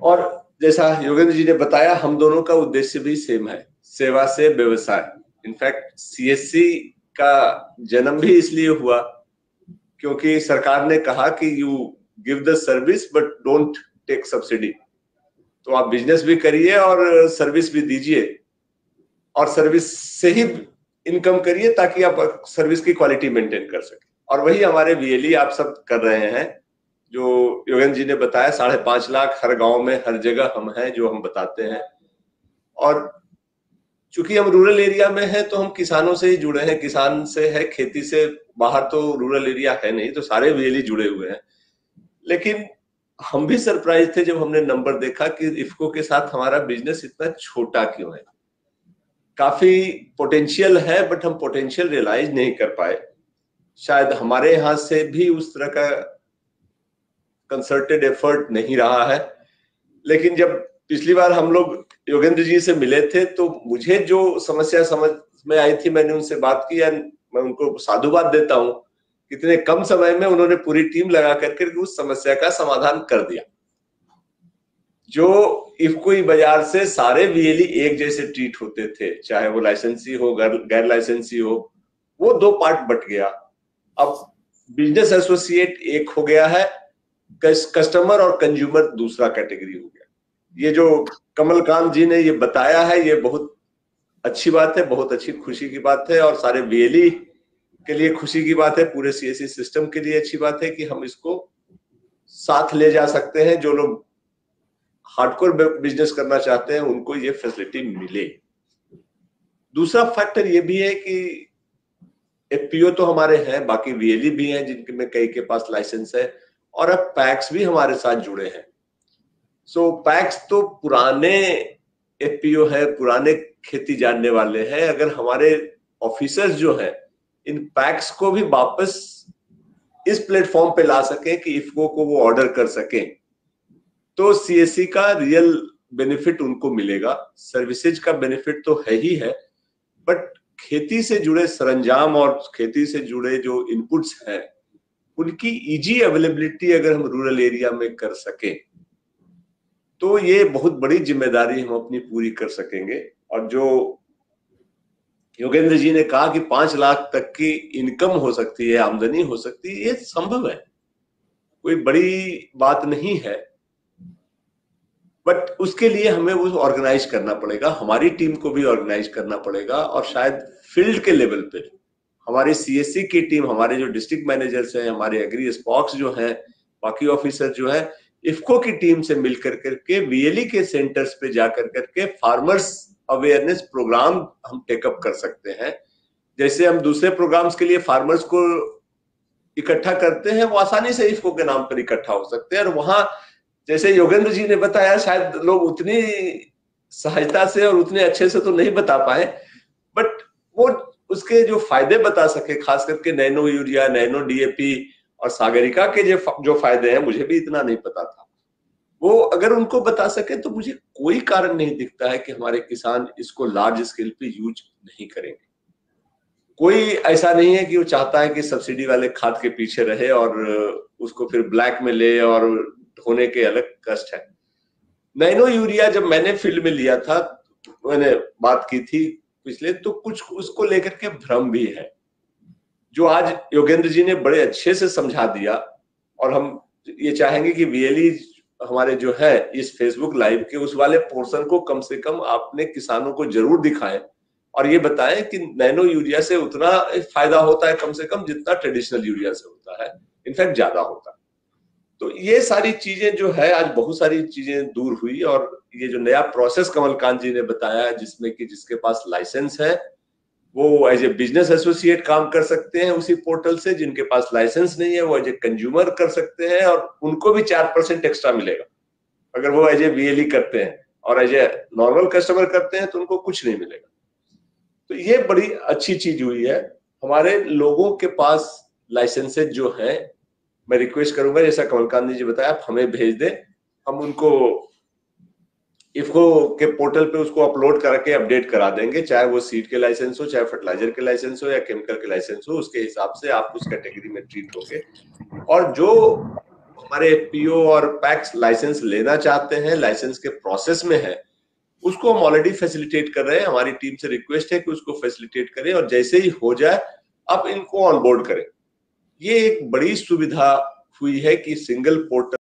और जैसा योगेंद्र जी ने बताया, हम दोनों का उद्देश्य भी सेम है, सेवा से व्यवसाय। इनफैक्ट सीएससी का जन्म भी इसलिए हुआ क्योंकि सरकार ने कहा कि you give the service but don't take subsidy. तो आप बिजनेस भी करिए और सर्विस भी दीजिए, और सर्विस से ही इनकम करिए ताकि आप सर्विस की क्वालिटी मेंटेन कर सकें। और वही हमारे वीएलई आप सब कर रहे हैं, जो योगेंद्र जी ने बताया, 5.5 लाख हर गांव में हर जगह हम हैं, जो हम बताते हैं। और चूंकि हम रूरल एरिया में हैं तो हम किसानों से ही जुड़े हैं, किसान से है, खेती से बाहर तो रूरल एरिया है नहीं, तो सारे वीएलई जुड़े हुए हैं। लेकिन हम भी सरप्राइज थे जब हमने नंबर देखा कि इफको के साथ हमारा बिजनेस इतना छोटा क्यों है। काफी पोटेंशियल है, बट हम पोटेंशियल रियलाइज नहीं कर पाए। शायद हमारे यहाँ से भी उस तरह का कंसर्टेड एफर्ट नहीं रहा है। लेकिन जब पिछली बार हम लोग योगेंद्र जी से मिले थे तो मुझे जो समस्या समझ में आई थी, मैंने उनसे बात की, मैं उनको साधुवाद देता हूं, कितने कम समय में उन्होंने पूरी टीम लगा करके उस समस्या का समाधान कर दिया। जो इफको बाजार से सारे वीएलई एक जैसे ट्रीट होते थे, चाहे वो लाइसेंसी हो गैर लाइसेंसी हो, वो 2 पार्ट बट गया। अब बिजनेस एसोसिएट एक हो गया है, कस्टमर और कंज्यूमर दूसरा कैटेगरी हो गया। ये जो कमलकांत जी ने ये बताया है, ये बहुत अच्छी बात है, बहुत अच्छी खुशी की बात है, और सारे वीएलई के लिए खुशी की बात है, पूरे सीएससी सिस्टम के लिए अच्छी बात है कि हम इसको साथ ले जा सकते हैं। जो लोग हार्डकोर बिजनेस करना चाहते हैं उनको ये फैसिलिटी मिले। दूसरा फैक्टर ये भी है कि एफपीओ तो हमारे हैं, बाकी वीएलई भी हैं जिनके में कई के पास लाइसेंस है, और अब पैक्स भी हमारे साथ जुड़े हैं। सो पैक्स तो पुराने एफपीओ है, पुराने खेती जानने वाले हैं। अगर हमारे ऑफिसर्स जो हैं इन पैक्स को भी वापस इस प्लेटफॉर्म पे ला सके कि इफको को वो ऑर्डर कर सके, तो सीएससी का रियल बेनिफिट उनको मिलेगा। सर्विसेज का बेनिफिट तो है ही है, बट खेती से जुड़े सरंजाम और खेती से जुड़े जो इनपुट्स हैं उनकी इजी अवेलेबिलिटी अगर हम रूरल एरिया में कर सके तो ये बहुत बड़ी जिम्मेदारी हम अपनी पूरी कर सकेंगे। और जो योगेंद्र जी ने कहा कि 5 लाख तक की इनकम हो सकती है, आमदनी हो सकती है, ये संभव है, कोई बड़ी बात नहीं है। बट उसके लिए हमें वो ऑर्गेनाइज करना पड़ेगा, हमारी टीम को भी ऑर्गेनाइज करना पड़ेगा। और शायद फील्ड के लेवल पे हमारी सीएससी की टीम, हमारे जो डिस्ट्रिक्ट मैनेजर्स हैं, हमारे एग्री स्पॉक्स जो हैं, बाकी ऑफिसर जो है, इफको की टीम से मिलकर करके वीएलई के सेंटर्स पे जाकर करके फार्मर्स अवेयरनेस प्रोग्राम हम टेकअप कर सकते हैं। जैसे हम दूसरे प्रोग्राम्स के लिए फार्मर्स को इकट्ठा करते हैं, वो आसानी से इफको के नाम पर इकट्ठा हो सकते हैं। और वहां जैसे योगेंद्र जी ने बताया, शायद लोग उतनी सहजता से और उतने अच्छे से तो नहीं बता पाए, बट वो उसके जो फायदे बता सके, खास करके नैनो यूरिया, नैनो डीएपी और सागरिका के जो फायदे हैं, मुझे भी इतना नहीं पता था, वो अगर उनको बता सके तो मुझे कोई कारण नहीं दिखता है कि हमारे किसान इसको लार्ज स्केल पे यूज नहीं करेंगे। कोई ऐसा नहीं है कि वो चाहता है कि सब्सिडी वाले खाद के पीछे रहे और उसको फिर ब्लैक में ले और होने के अलग कष्ट है। नैनो यूरिया जब मैंने फील्ड में लिया था, मैंने बात की थी पिछले, तो कुछ उसको लेकर के भ्रम भी है, जो आज योगेंद्र जी ने बड़े अच्छे से समझा दिया। और हम ये चाहेंगे कि वीएलई हमारे जो है इस फेसबुक लाइव के उस वाले पोर्शन को कम से कम आपने किसानों को जरूर दिखाएं और ये बताएं कि नैनो यूरिया से उतना फायदा होता है कम से कम जितना ट्रेडिशनल यूरिया से होता है, इनफैक्ट ज्यादा होता है। तो ये सारी चीजें जो है, आज बहुत सारी चीजें दूर हुई। और ये जो नया प्रोसेस कमलकांत जी ने बताया, जिसमें कि जिसके पास लाइसेंस है वो एज ए बिजनेस एसोसिएट काम कर सकते हैं उसी पोर्टल से, जिनके पास लाइसेंस नहीं है वो एज ए कंज्यूमर कर सकते हैं, और उनको भी 4% एक्स्ट्रा मिलेगा अगर वो एज ए वीएलई करते हैं, और एज ए नॉर्मल कस्टमर करते हैं तो उनको कुछ नहीं मिलेगा। तो ये बड़ी अच्छी चीज हुई है। हमारे लोगों के पास लाइसेंसेज जो है, मैं रिक्वेस्ट करूंगा जैसा कमलकांत जी बताया, आप हमें भेज दें, हम उनको इफ्को के पोर्टल पे उसको अपलोड करके अपडेट करा देंगे, चाहे वो सीड के लाइसेंस हो, चाहे फर्टिलाइजर के लाइसेंस हो या केमिकल के लाइसेंस हो, उसके हिसाब से आप उस कैटेगरी में ट्रीट होंगे। और जो हमारे पीओ और पैक्स लाइसेंस लेना चाहते हैं, लाइसेंस के प्रोसेस में है, उसको हम ऑलरेडी फैसिलिटेट कर रहे हैं। हमारी टीम से रिक्वेस्ट है कि उसको फैसिलिटेट करें और जैसे ही हो जाए आप इनको ऑनबोर्ड करें। ये एक बड़ी सुविधा हुई है कि सिंगल पोर्टल